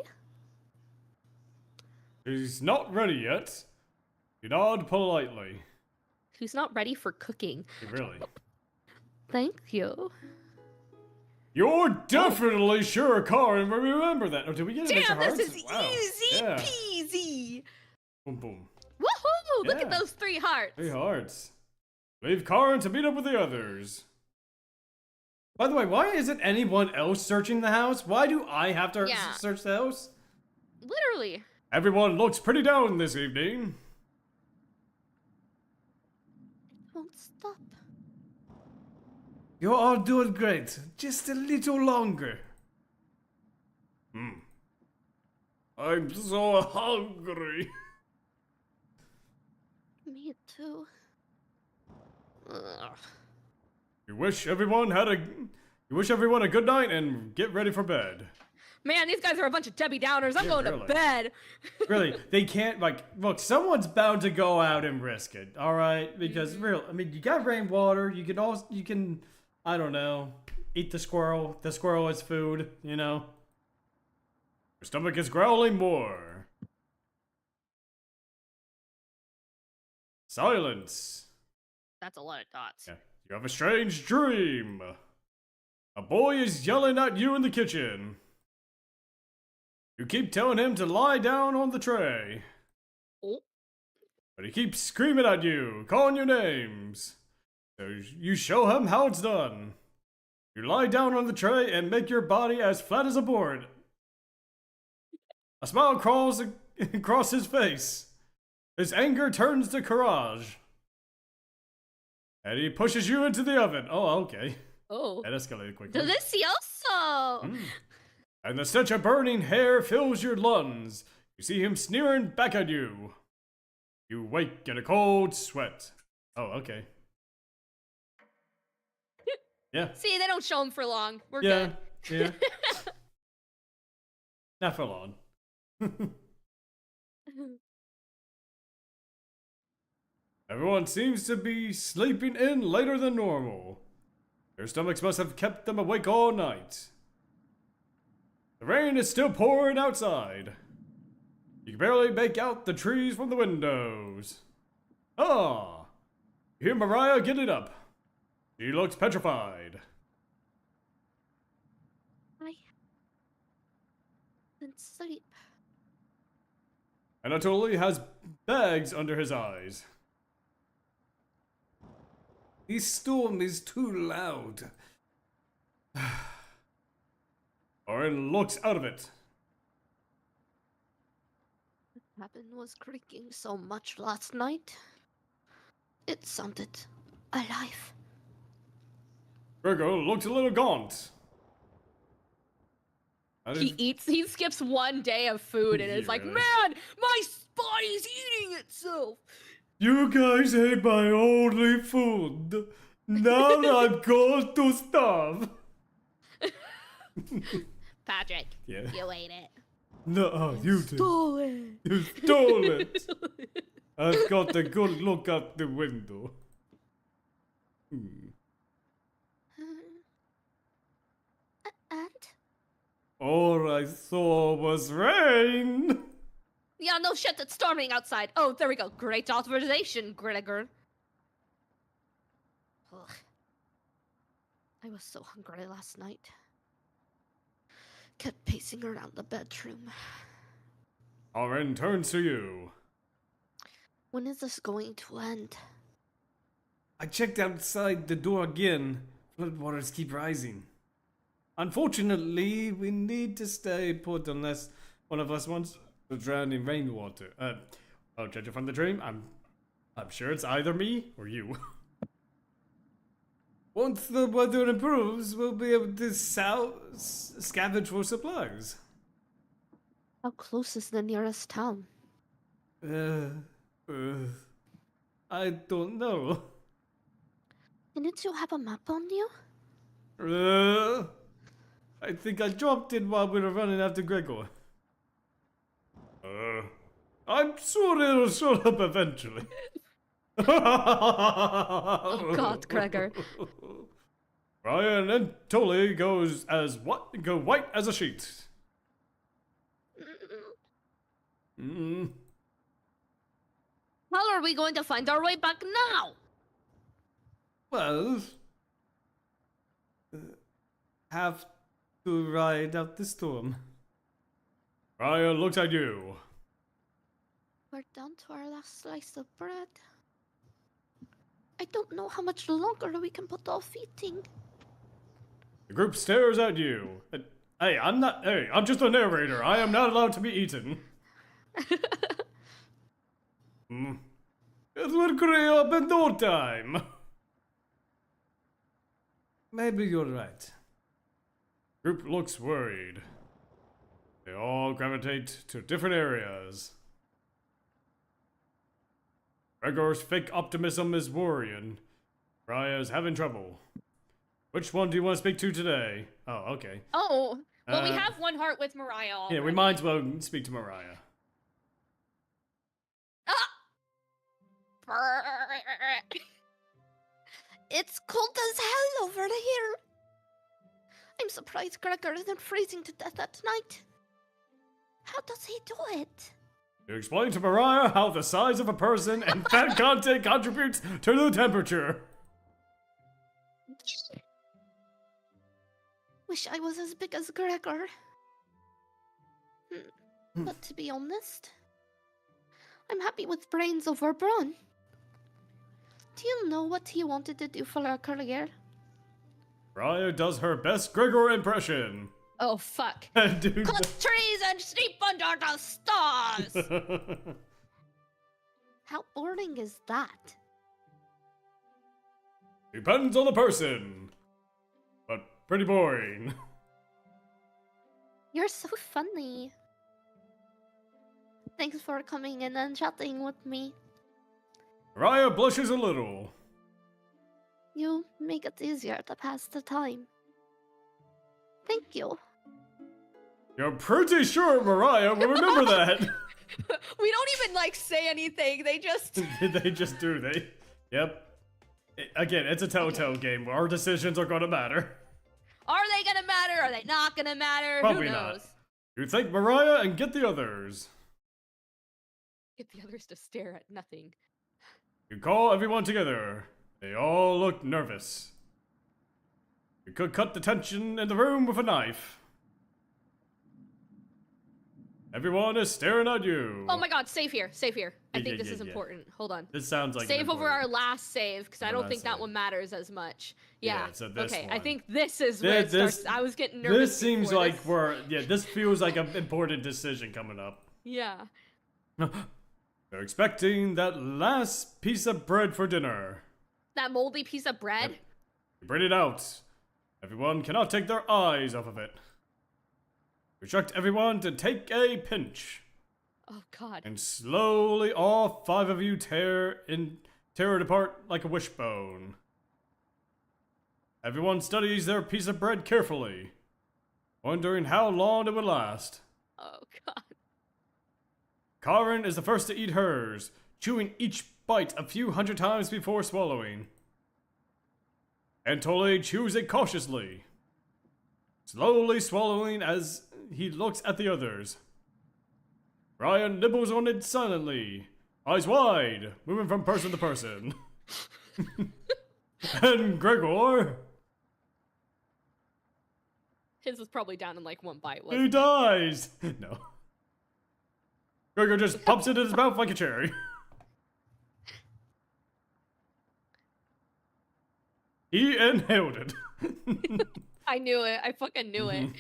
Speaker 1: He's not ready yet. You nod politely.
Speaker 2: Who's not ready for cooking?
Speaker 1: Really.
Speaker 2: Thank you.
Speaker 1: You're definitely sure car, and remember that. Oh, did we get an extra
Speaker 3: Damn,
Speaker 1: hearts?
Speaker 3: this is
Speaker 1: Wow.
Speaker 3: easy
Speaker 1: Yeah.
Speaker 3: peasy.
Speaker 1: Boom, boom.
Speaker 3: Woohoo! Look at
Speaker 1: Yeah.
Speaker 3: those 3 hearts.
Speaker 1: 3 hearts. Leave Karin to meet up with the others. By the way, why isn't anyone else searching the house? Why do I have to
Speaker 3: Yeah.
Speaker 1: search the house?
Speaker 3: Literally.
Speaker 1: Everyone looks pretty down this evening.
Speaker 2: Won't stop.
Speaker 1: You're all doing great. Just a little longer. I'm so hungry.
Speaker 2: Me too.
Speaker 3: Ugh.
Speaker 1: You wish everyone a good night and get ready for bed.
Speaker 3: Man, these guys are a bunch of Debbie Downers. I'm
Speaker 1: Yeah,
Speaker 3: going
Speaker 1: really.
Speaker 3: to bed.
Speaker 1: Really, they can't look, someone's bound to go out and risk it, all right? Because you got rainwater, you can I don't know, eat the squirrel. The squirrel is food, you know. Your stomach is growling more. Silence.
Speaker 3: That's a lot of dots.
Speaker 1: Yeah. You have a strange dream. A boy is yelling at you in the kitchen. You keep telling him to lie down on the tray.
Speaker 3: Oh.
Speaker 1: But he keeps screaming at you, calling your names. So you show him how it's done. You lie down on the tray and make your body as flat as a board. A smile crawls across his face. His anger turns to courage. And he pushes you into the oven. Oh, okay.
Speaker 3: Oh.
Speaker 1: That escalated quickly.
Speaker 3: Delicioso.
Speaker 1: And the stench of burning hair fills your lungs. You see him sneering back at you. You wake in a cold sweat. Oh, okay. Yeah.
Speaker 3: See, they don't show him for long. We're
Speaker 1: Yeah.
Speaker 3: good.
Speaker 1: Yeah. Not for long. Everyone seems to be sleeping in later than normal. Their stomachs must have kept them awake all night. The rain is still pouring outside. You can barely make out the trees from the windows. Ah! You hear Mariah getting up. She looks petrified.
Speaker 2: I didn't sleep.
Speaker 1: Anatoly has bags under his eyes. This storm is too loud. Oren looks out of it.
Speaker 2: The cabin was creaking so much last night. It sounded alive.
Speaker 1: Gregor looks a little gaunt.
Speaker 3: He skips 1 day of food and is like,
Speaker 1: Really?
Speaker 3: man, my body's eating itself.
Speaker 1: You guys ate my only food. Now I'm going to starve.
Speaker 3: Patrick,
Speaker 1: Yeah.
Speaker 3: you ate it.
Speaker 1: No, you did.
Speaker 2: Stole it.
Speaker 1: You stole it. I've got a good look out the window.
Speaker 2: And?
Speaker 1: All I saw was rain.
Speaker 3: Yeah, no shit, it's storming outside. Oh, there we go. Great authorization, Gregor.
Speaker 2: Ugh. I was so hungry last night. Kept pacing around the bedroom.
Speaker 1: Oren turns to you.
Speaker 2: When is this going to end?
Speaker 1: I checked outside the door again. Floodwaters keep rising. Unfortunately, we need to stay put unless one of us wants to drown in rainwater. Judging from the dream, I'm sure it's either me or you. Once the weather improves, we'll be able to scavenge for supplies.
Speaker 2: How close is the nearest town?
Speaker 1: I don't know.
Speaker 2: Didn't you have a map on you?
Speaker 1: I think I dropped it while we were running after Gregor. I'm sure it'll show up eventually.
Speaker 2: Oh God, Gregor.
Speaker 1: Brian and Tully go white as a sheet.
Speaker 3: How are we going to find our way back now?
Speaker 1: Well, have to ride out the storm. Mariah looks at you.
Speaker 2: We're down to our last slice of bread. I don't know how much longer we can put off eating.
Speaker 1: The group stares at you. Hey, I'm just a narrator. I am not allowed to be eaten. It will clear up in no time. Maybe you're right. Group looks worried. They all gravitate to different areas. Gregor's fake optimism is worrying. Mariah's having trouble. Which one do you want to speak to today? Oh, okay.
Speaker 5: Oh, well, we have one heart with Mariah already.
Speaker 1: Yeah, we might as well speak to Mariah.
Speaker 2: It's cold as hell over here. I'm surprised Gregor isn't freezing to death at night. How does he do it?
Speaker 1: You explain to Mariah how the size of a person and fat content contributes to the temperature.
Speaker 2: Wish I was as big as Gregor. But to be honest, I'm happy with brains over brawn. Do you know what he wanted to do for our career?
Speaker 1: Mariah does her best Gregor impression.
Speaker 5: Oh, fuck.
Speaker 1: Dude.
Speaker 5: Cut trees and sleep under the stars!
Speaker 2: How boring is that?
Speaker 1: Depends on the person. But pretty boring.
Speaker 2: You're so funny. Thanks for coming in and chatting with me.
Speaker 1: Mariah blushes a little.
Speaker 2: You make it easier to pass the time. Thank you.
Speaker 1: You're pretty sure Mariah will remember that.
Speaker 5: We don't even, like, say anything. They just...
Speaker 1: They just do, Yep. Again, it's a telltale game where our decisions are gonna matter.
Speaker 5: Are they gonna matter? Are they not gonna matter?
Speaker 1: Probably
Speaker 5: Who
Speaker 1: not.
Speaker 5: knows?
Speaker 1: You thank Mariah and get the others.
Speaker 5: Get the others to stare at nothing.
Speaker 1: You call everyone together. They all look nervous. You could cut the tension in the room with a knife. Everyone is staring at you.
Speaker 5: Oh my god, save here, save here. I
Speaker 1: Yeah,
Speaker 5: think
Speaker 1: yeah,
Speaker 5: this is
Speaker 1: yeah.
Speaker 5: important. Hold on.
Speaker 1: This sounds like
Speaker 5: Save over
Speaker 1: important.
Speaker 5: our last save, because I don't think that
Speaker 1: save.
Speaker 5: one matters as much. Yeah.
Speaker 1: Yeah, so this
Speaker 5: okay, I
Speaker 1: one.
Speaker 5: think this is where it starts. I was getting nervous.
Speaker 1: This seems
Speaker 5: before
Speaker 1: like
Speaker 5: this.
Speaker 1: this feels like an important decision coming up.
Speaker 5: Yeah.
Speaker 1: They're expecting that last piece of bread for dinner.
Speaker 5: That moldy piece of bread?
Speaker 1: You bring it out. Everyone cannot take their eyes off of it. You instruct everyone to take a pinch.
Speaker 5: Oh god.
Speaker 1: And slowly all 5 of you tear it apart like a wishbone. Everyone studies their piece of bread carefully, wondering how long it would last.
Speaker 5: Oh god.
Speaker 1: Karen is the first to eat hers, chewing each bite a few hundred times before swallowing. Antole chews it cautiously, slowly swallowing as he looks at the others. Ryan nibbles on it silently, eyes wide, moving from person to person. And Gregor,
Speaker 5: His was probably down in like one bite,
Speaker 1: he
Speaker 5: wasn't it?
Speaker 1: dies. No. Gregor just pops it in his mouth like a cherry. He inhaled it.
Speaker 5: I knew it. I fucking knew it.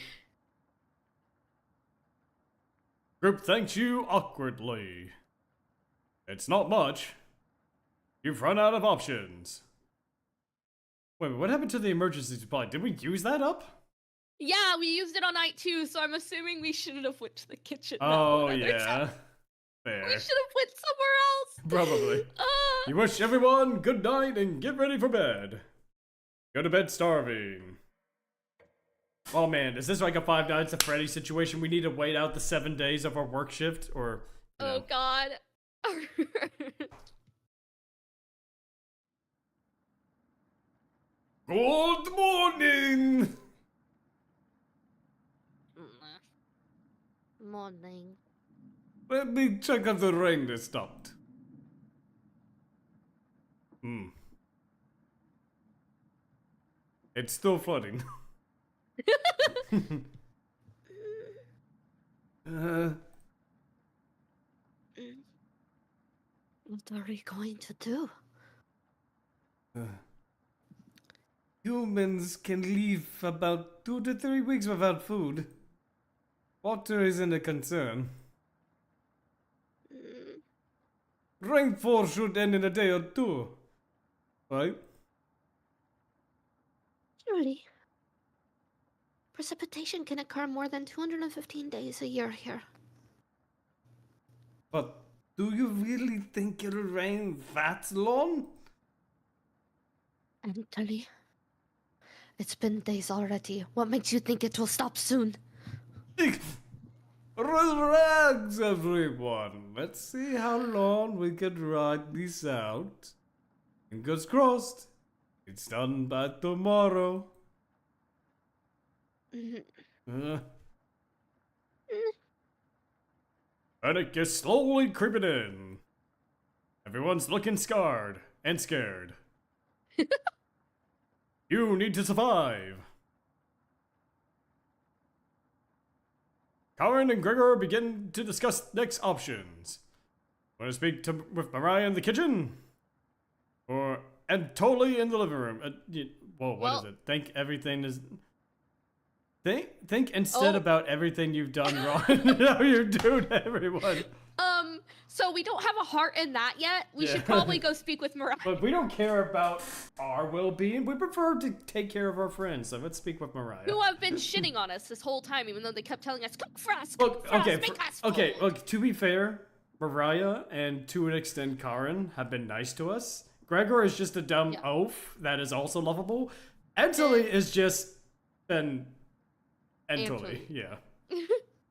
Speaker 1: Group thanks you awkwardly. It's not much. You've run out of options. Wait, what happened to the emergency supply? Did we use that up?
Speaker 5: Yeah, we used it on night 2, so I'm assuming we shouldn't have went to the kitchen. that
Speaker 1: Oh,
Speaker 5: one other
Speaker 1: yeah.
Speaker 5: time.
Speaker 1: Fair.
Speaker 5: We should have went somewhere else.
Speaker 1: Probably. You wish everyone good night and get ready for bed. Go to bed starving. Oh man, is this like a Five Nights at Freddy's situation? We need to wait out the 7 days of our work shift, or you know.
Speaker 5: Oh god.
Speaker 1: Good morning.
Speaker 2: Morning.
Speaker 1: Let me check if the rain has stopped. It's still flooding.
Speaker 2: Mm, what are we going to do?
Speaker 1: Humans can live about 2 to 3 weeks without food. Water isn't a concern.
Speaker 2: Mm,
Speaker 1: Rainfall should end in a day or two. Right?
Speaker 2: surely. Precipitation can occur more than 215 days a year here.
Speaker 1: But do you really think it'll rain that long?
Speaker 2: Anthony, it's been days already. What makes you think it will stop soon?
Speaker 1: Relax, everyone. Let's see how long we can ride this out. Fingers crossed. It's done by tomorrow.
Speaker 2: Mm,
Speaker 1: Panic is slowly creeping in. Everyone's looking scarred and scared. You need to survive. Karen and Gregor begin to discuss next options. Want to speak with Mariah in the kitchen? Or Antoli in the living room? What is it? Think everything is... Think instead about everything you've done wrong. How you do to everyone.
Speaker 5: So we don't have a heart in that yet. We should probably go speak with Mariah.
Speaker 1: But we don't care about our well-being. We prefer to take care of our friends. So let's speak with Mariah.
Speaker 5: Who have been shitting on us this whole time, even though they kept telling us, cook for us,
Speaker 1: Look,
Speaker 5: cook for
Speaker 1: okay,
Speaker 5: us, make us full."
Speaker 1: okay. Look, to be fair, Mariah and to an extent Karen have been nice to us. Gregor is just a dumb oaf that is also lovable. Antoli is just been Antoli. Yeah.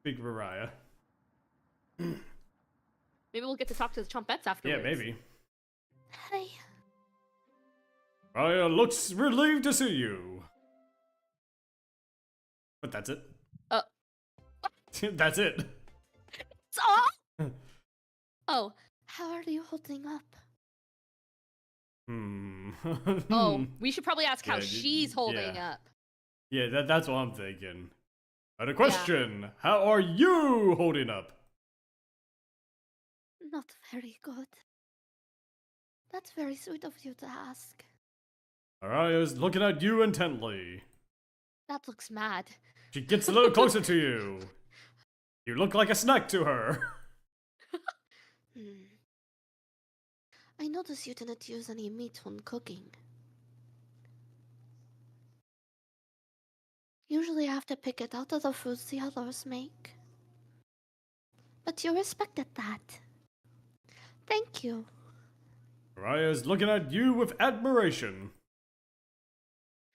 Speaker 1: Speak of Mariah.
Speaker 5: Maybe we'll get to talk to the Chompettes afterwards.
Speaker 1: Yeah, maybe.
Speaker 2: Hey,
Speaker 1: Mariah looks relieved to see you. But that's it. That's it.
Speaker 5: It's all?
Speaker 2: oh, how are you holding up?
Speaker 5: Oh, we should probably ask how
Speaker 1: Yeah,
Speaker 5: she's holding up.
Speaker 1: Yeah, that's what I'm thinking. But a question, how are you holding up?
Speaker 2: Not very good. That's very sweet of you to ask.
Speaker 1: Mariah's looking at you intently.
Speaker 2: That looks mad.
Speaker 1: She gets a little closer to you. You look like a snack to her.
Speaker 2: I noticed you didn't use any meat when cooking. Usually I have to pick it out of the foods the others make. But you respected that. Thank you.
Speaker 1: Mariah's looking at you with admiration.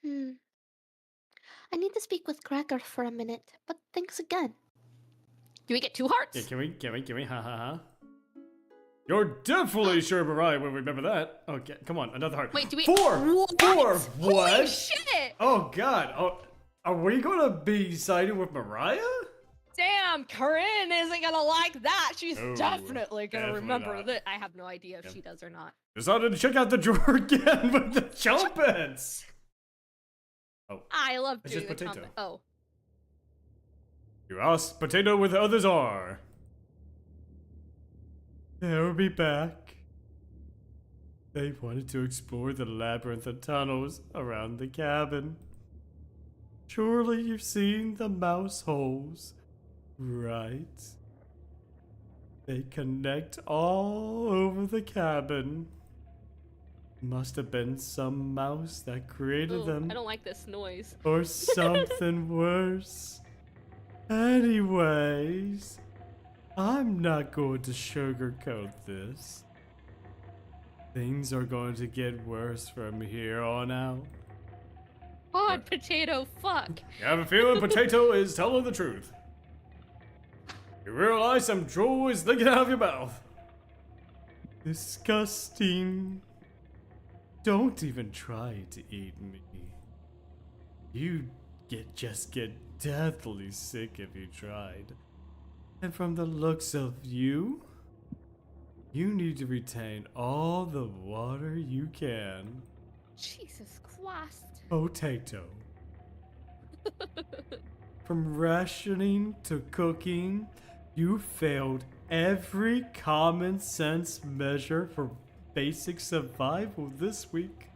Speaker 2: I need to speak with Gregor for a minute, but thanks again.
Speaker 5: Do we get 2 hearts?
Speaker 1: Yeah, can we? Ha ha ha. You're definitely sure Mariah will remember that. Okay, come on, another heart.
Speaker 5: Wait, do we-
Speaker 1: 4! 4! What?
Speaker 5: Holy shit!
Speaker 1: Oh god. Oh, are we gonna be siding with Mariah?
Speaker 5: Damn, Corinne isn't gonna like that. She's
Speaker 1: No,
Speaker 5: definitely gonna
Speaker 1: definitely
Speaker 5: remember
Speaker 1: not.
Speaker 5: that. I have no idea if she does or not.
Speaker 1: Decided to check out the drawer again with the Chompettes. Oh,
Speaker 5: I love
Speaker 1: It's
Speaker 5: doing
Speaker 1: just
Speaker 5: the
Speaker 1: potato.
Speaker 5: Oh.
Speaker 1: you asked Potato where the others are. They'll be back. They wanted to explore the labyrinth of tunnels around the cabin. Surely you've seen the mouse holes, right? They connect all over the cabin. Must have been some mouse that created
Speaker 5: Ooh,
Speaker 1: them.
Speaker 5: I don't like this noise.
Speaker 1: Or something worse. Anyways, I'm not going to sugarcoat this. Things are going to get worse from here on out.
Speaker 5: God, Potato, fuck.
Speaker 1: I have a feeling Potato is telling the truth. You realize some drool is leaking out of your mouth. Disgusting. Don't even try to eat me. You just get deathly sick if you tried. And from the looks of you, you need to retain all the water you can.
Speaker 5: Jesus Christ.
Speaker 1: Potato. From rationing to cooking, you failed every common sense measure for basic survival this week.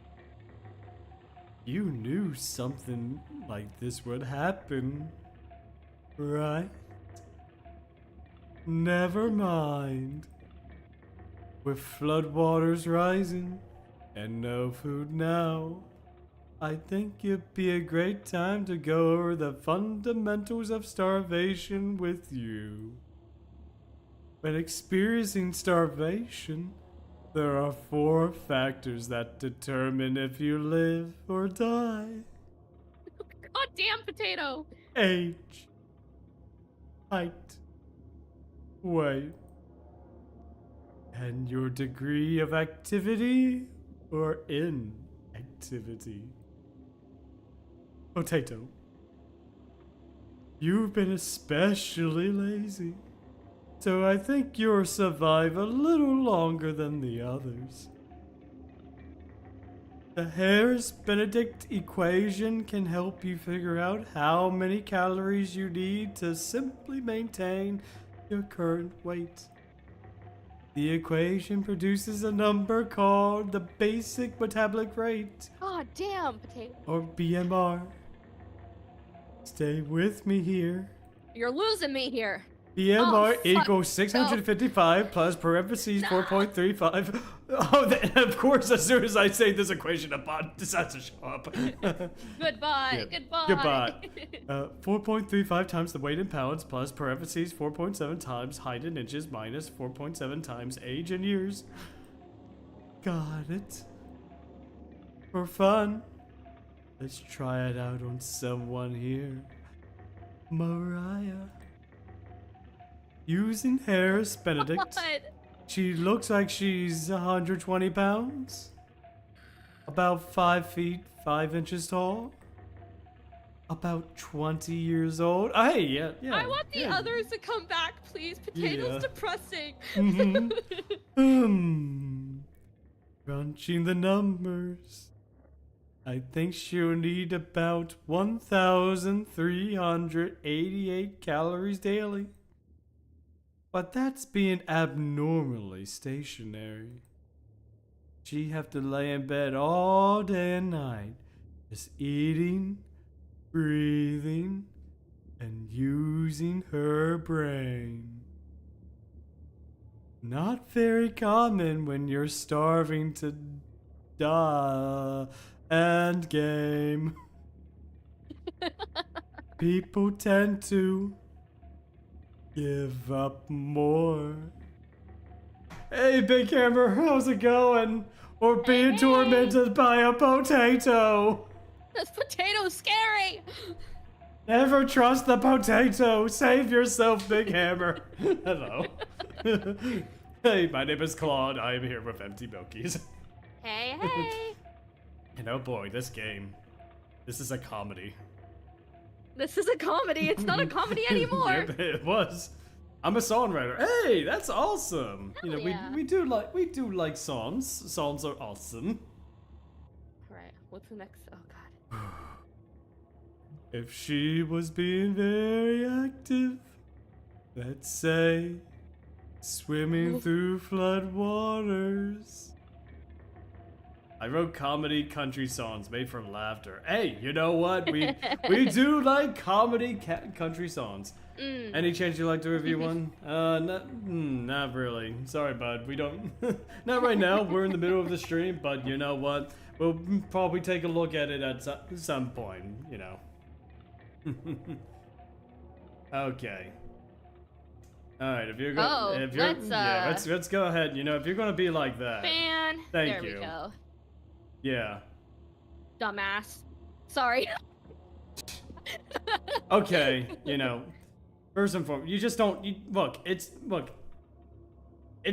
Speaker 1: You knew something like this would happen, right? Never mind. With floodwaters rising and no food now, I think it'd be a great time to go over the fundamentals of starvation with you. When experiencing starvation, there are 4 factors that determine if you live or die.
Speaker 5: Goddamn potato.
Speaker 1: Age, height, weight, and your degree of activity or inactivity. Potato, you've been especially lazy, so I think you'll survive a little longer than the others. The Harris-Benedict equation can help you figure out how many calories you need to simply maintain your current weight. The equation produces a number called the basic metabolic rate,
Speaker 5: God damn potato.
Speaker 1: or BMR. Stay with me here.
Speaker 5: You're losing me here.
Speaker 1: BMR
Speaker 5: fuck.
Speaker 1: equals 655 plus parentheses 4.35. Oh, of course, as soon as I say this equation, a bot decides to show up.
Speaker 5: Goodbye.
Speaker 1: Yeah.
Speaker 5: Goodbye.
Speaker 1: Goodbye. 4.35 times the weight in pounds plus parentheses 4.7 times height in inches minus 4.7 times age in years. Got it. For fun, let's try it out on someone here. Mariah. Using Harris-Benedict,
Speaker 5: What?
Speaker 1: she looks like she's 120 pounds. About 5 feet 5 inches tall. About 20 years old. Oh, hey, yeah.
Speaker 5: I want the
Speaker 1: yeah.
Speaker 5: others to come back, please. Potato's
Speaker 1: Yeah.
Speaker 5: depressing.
Speaker 1: Crunching the numbers. I think she'll need about 1,388 calories daily. But that's being abnormally stationary. She have to lay in bed all day and night, just eating, breathing, and using her brain. Not very common when you're starving to die. End game. People tend to give up more. Hey, Big Hammer, how's it going? Or being tormented by a potato.
Speaker 5: This potato's scary.
Speaker 1: Never trust the potato. Save yourself, Big Hammer. Hello. Hey, my name is Claude. I am here with Empty Milkies.
Speaker 5: Hey, hey.
Speaker 1: And oh boy, this game. This is a comedy.
Speaker 5: This is a comedy. It's not a comedy anymore.
Speaker 1: Yep, it was. I'm a songwriter. Hey, that's awesome.
Speaker 5: Hell
Speaker 1: You know,
Speaker 5: yeah.
Speaker 1: we do like songs. Songs are awesome.
Speaker 5: All right. What's the next? Oh God.
Speaker 1: If she was being very active, let's say, swimming through flood waters. I wrote comedy country songs made for laughter. Hey, you know what? We do like comedy country songs. Any chance you'd like to review one? Not really. Sorry, bud. We don't. Not right now. We're in the middle of the stream, but you know what? We'll probably take a look at it at some point. You know. Okay. All right. If you're going, let's go ahead. You know, if you're gonna be like that.
Speaker 5: Man.
Speaker 1: Thank
Speaker 5: there
Speaker 1: you.
Speaker 5: we go.
Speaker 1: Yeah.
Speaker 5: Dumbass. Sorry.
Speaker 1: Okay, you know, first and foremost, you just don't look. It's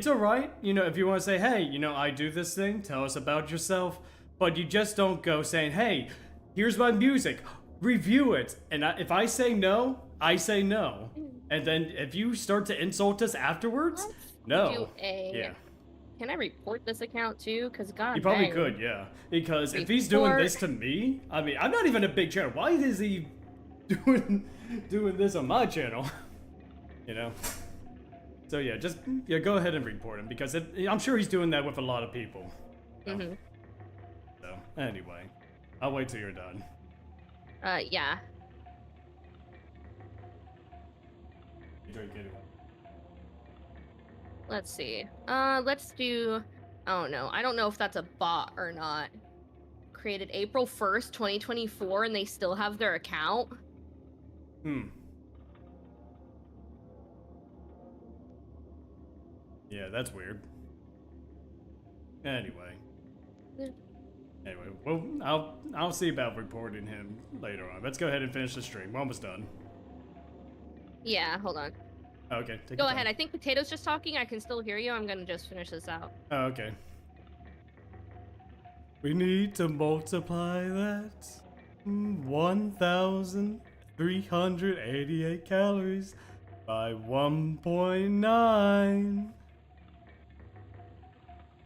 Speaker 1: alright, you know, if you want to say, hey, you know, I do this thing, tell us about yourself, but you just don't go saying, hey, here's my music, review it, and if I say no, I say no, and then if you start to insult us afterwards, no, yeah.
Speaker 5: Can I report this account too? Cause God,
Speaker 1: You probably
Speaker 5: dang.
Speaker 1: could, yeah. Because if he's doing this to me, I mean, I'm not even a big channel. Why is he doing this on my channel. You know. So yeah, just go ahead and report him because I'm sure he's doing that with a lot of people.
Speaker 2: Mm-hmm.
Speaker 1: So anyway, I'll wait till you're done.
Speaker 2: Yeah.
Speaker 1: You drink anyway.
Speaker 2: Let's see. Let's do. Oh no, I don't know if that's a bot or not. Created April 1st, 2024, and they still have their account.
Speaker 1: Yeah, that's weird. Anyway.
Speaker 2: Yeah.
Speaker 1: Anyway, well, I'll see about reporting him later on. Let's go ahead and finish the stream. We're almost done.
Speaker 2: Yeah, hold on.
Speaker 1: Okay, take
Speaker 2: Go
Speaker 1: your
Speaker 2: ahead.
Speaker 1: time.
Speaker 2: I think Potato's just talking. I can still hear you. I'm gonna just finish this out.
Speaker 1: Oh, okay. We need to multiply that 1,388 calories by 1.9.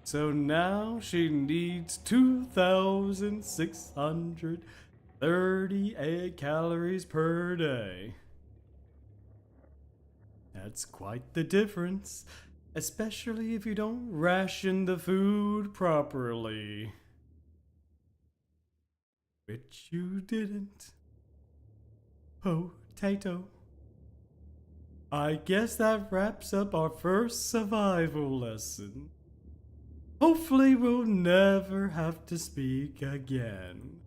Speaker 1: So now she needs 2,638 calories per day. That's quite the difference, especially if you don't ration the food properly. Which you didn't. Potato. I guess that wraps up our first survival lesson. Hopefully we'll never have to speak again.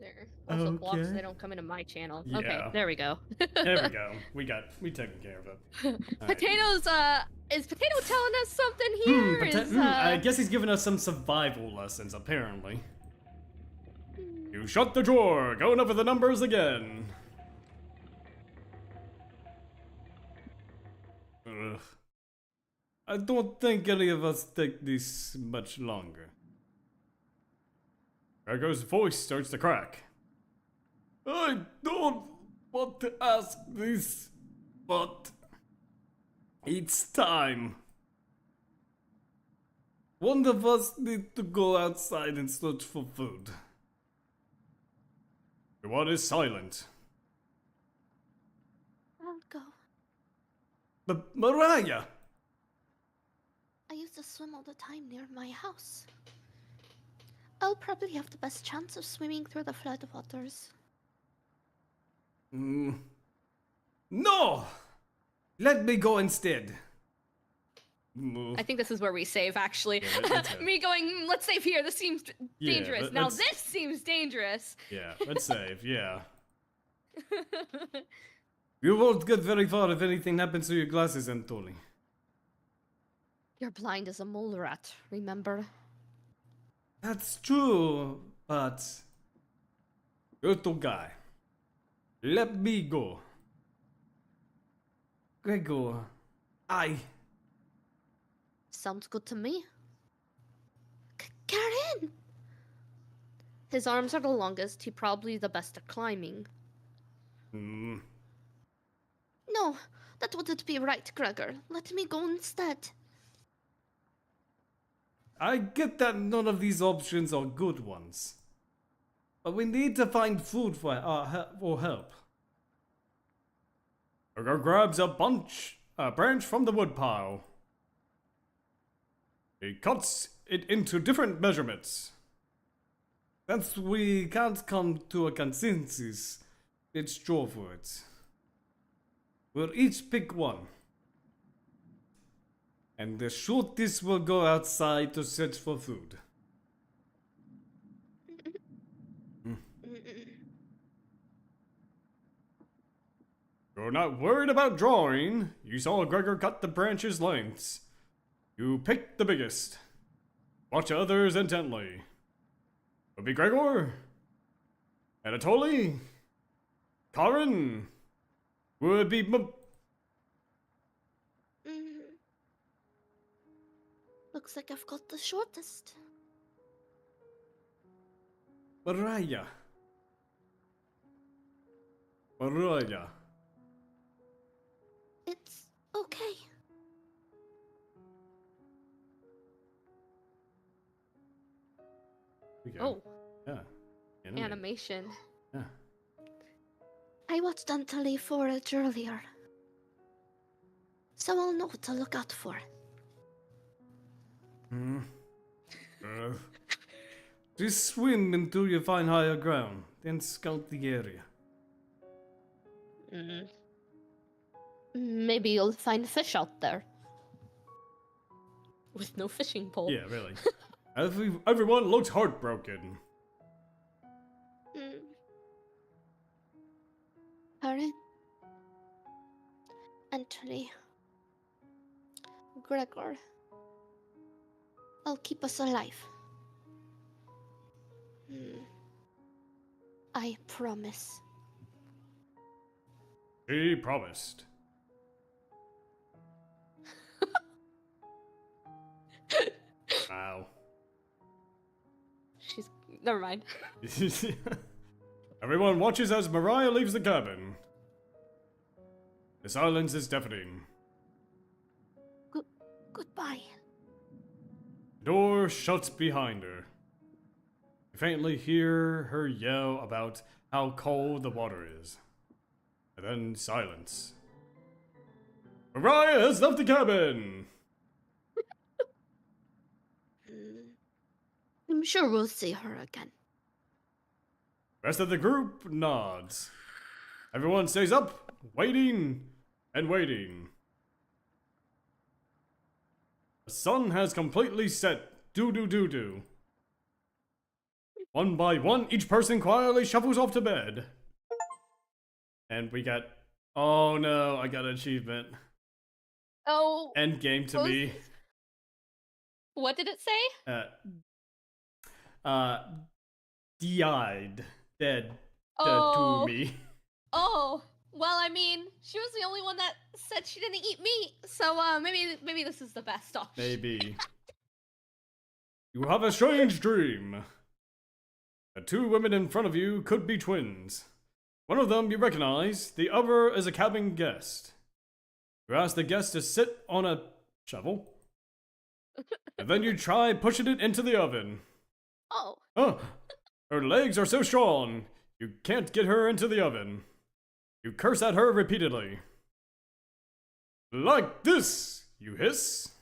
Speaker 2: There. Also blocks
Speaker 1: Okay.
Speaker 2: they don't come into my channel.
Speaker 1: Yeah.
Speaker 2: Okay, there we go.
Speaker 1: There we go. We taken care of it. All right.
Speaker 2: Potato's is Potato telling us something here?
Speaker 1: I guess he's giving us some survival lessons, apparently. You shut the drawer. Going over the numbers again. Ugh. I don't think any of us take this much longer. Gregor's voice starts to crack. I don't want to ask this, but it's time. One of us needs to go outside and search for food. Everyone is silent.
Speaker 3: I'll go.
Speaker 1: But Mariah!
Speaker 3: I used to swim all the time near my house. I'll probably have the best chance of swimming through the floodwaters.
Speaker 1: No! Let me go instead.
Speaker 2: I think this is where we save, actually.
Speaker 1: Yeah, let's save.
Speaker 2: Me going, let's save here. This seems dangerous. Now
Speaker 1: let's-
Speaker 2: this seems dangerous.
Speaker 1: Yeah, let's save, yeah. You won't get very far if anything happens to your glasses, Anthony.
Speaker 2: You're blind as a mole rat, remember?
Speaker 1: That's true, but... Little guy. Let me go. Gregor,
Speaker 2: Sounds good to me.
Speaker 3: Karen!
Speaker 2: His arms are the longest. He's probably the best at climbing.
Speaker 3: No, that wouldn't be right, Gregor. Let me go instead.
Speaker 1: I get that none of these options are good ones. But we need to find food for help. Gregor grabs a branch from the woodpile. He cuts it into different measurements. Since we can't come to a consensus, let's draw for it. We'll each pick one. And the shortest will go outside to search for food. You're not worried about drawing. You saw Gregor cut the branch's lengths. You picked the biggest. Watch others intently. Would be Gregor, Anatoly, Karen, would be
Speaker 3: Looks like I've got the shortest.
Speaker 1: Mariah.
Speaker 3: It's okay.
Speaker 1: We go.
Speaker 2: Oh,
Speaker 1: Yeah.
Speaker 2: animation.
Speaker 1: Yeah.
Speaker 2: I watched Anthony forage earlier, so I'll know what to look out for.
Speaker 1: Just swim until you find higher ground, then scout the area.
Speaker 2: Maybe you'll find fish out there. With no fishing pole.
Speaker 1: Yeah, really. Everyone looks heartbroken.
Speaker 2: Harry? Anthony? Gregor? I'll keep us alive. I promise.
Speaker 1: She promised. Wow.
Speaker 5: She's. Never mind.
Speaker 1: Everyone watches as Mariah leaves the cabin. The silence is deafening.
Speaker 2: Goodbye.
Speaker 1: The door shuts behind her. You faintly hear her yell about how cold the water is. And then silence. Mariah has left the cabin!
Speaker 2: I'm sure we'll see her again.
Speaker 1: Rest of the group nods. Everyone stays up, waiting and waiting. The sun has completely set. Do. One by one, each person quietly shuffles off to bed. And we got... Oh no, I got an achievement.
Speaker 5: Oh.
Speaker 1: End game to me.
Speaker 5: What did it say?
Speaker 1: Died. Dead.
Speaker 5: Oh.
Speaker 1: To me.
Speaker 5: Oh. Well, I mean, she was the only one that said she didn't eat meat, so maybe this is the best option.
Speaker 1: Maybe. You have a strange dream. The two women in front of you could be twins. One of them you recognize, the other is a cabin guest. You ask the guest to sit on a shovel, and then you try pushing it into the oven.
Speaker 5: Oh.
Speaker 1: Oh, her legs are so strong, you can't get her into the oven. You curse at her repeatedly. Like this, you hiss.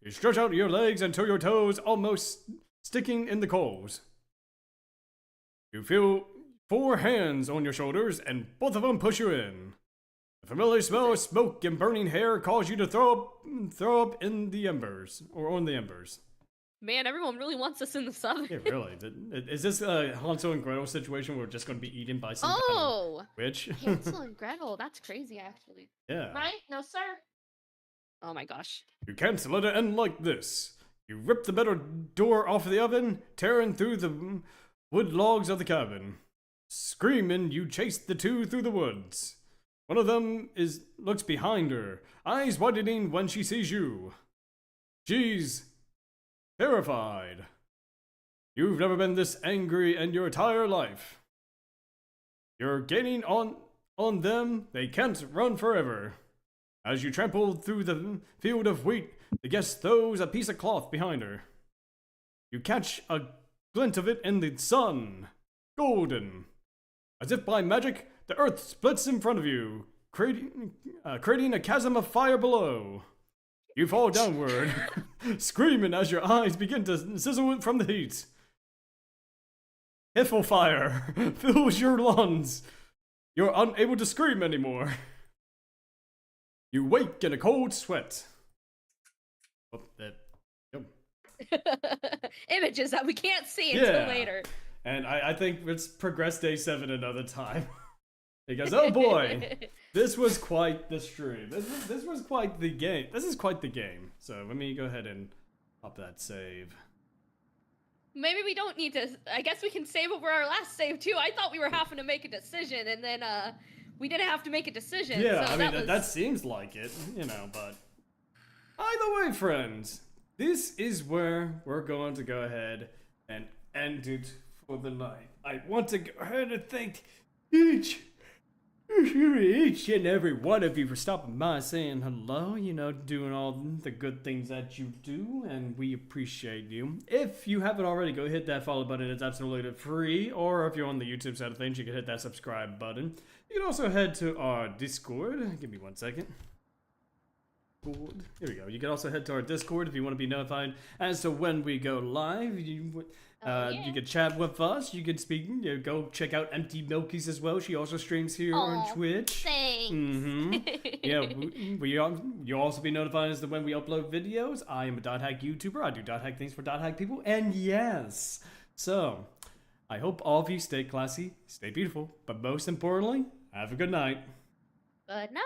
Speaker 1: You stretch out your legs until your toes almost sticking in the coals. You feel 4 hands on your shoulders, and both of them push you in. The familiar smell of smoke and burning hair cause you to throw up in the embers, or on the embers.
Speaker 5: Man, everyone really wants us in the oven.
Speaker 1: Yeah, really. Is this a Hansel and Gretel situation where we're just going to be eaten by some kind of witch?
Speaker 5: Hansel and Gretel, that's crazy, actually.
Speaker 1: Yeah.
Speaker 5: Right? No, sir. Oh my gosh.
Speaker 1: You can't let it end like this. You rip the metal door off the oven, tearing through the wood logs of the cabin. Screaming, you chase the two through the woods. One of them looks behind her, eyes widening when she sees you. She's terrified. You've never been this angry in your entire life. You're gaining on them, they can't run forever. As you trample through the field of wheat, the guest throws a piece of cloth behind her. You catch a glint of it in the sun, golden. As if by magic, the earth splits in front of you, creating a chasm of fire below. You fall downward, screaming as your eyes begin to sizzle from the heat. Hiffle fire fills your lungs. You're unable to scream anymore. You wake in a cold sweat. Oh,
Speaker 5: Images that we can't see until later.
Speaker 1: And I think let's progress day 7 another time. Because, oh boy, this was quite the stream. This was quite the game. This is quite the game. So let me go ahead and pop that save.
Speaker 5: Maybe we don't need to. I guess we can save over our last save too. I thought we were having to make a decision, and then we didn't have to make a decision.
Speaker 1: Yeah,
Speaker 5: so
Speaker 1: I mean, that seems like it, you know, but either way, friends, this is where we're going to go ahead and end it for the night. I want to go ahead and thank each Each and every one of you for stopping by, saying hello, doing all the good things that you do, and we appreciate you. If you haven't already, go hit that follow button. It's absolutely free. Or if you're on the YouTube side of things, you can hit that subscribe button. You can also head to our Discord. Give me 1 second. Here we go. You can also head to our Discord if you want to be notified as to when we go live. You can chat with us. You can speak. Go check out Empty Milky's as well. She also streams here on Twitch.
Speaker 3: Thanks.
Speaker 1: Yeah, you'll also be notified as to when we upload videos. I am a Dot Hack YouTuber. I do Dot Hack things for Dot Hack people. And yes, so I hope all of you stay classy, stay beautiful, but most importantly, have a good night.
Speaker 5: Good night.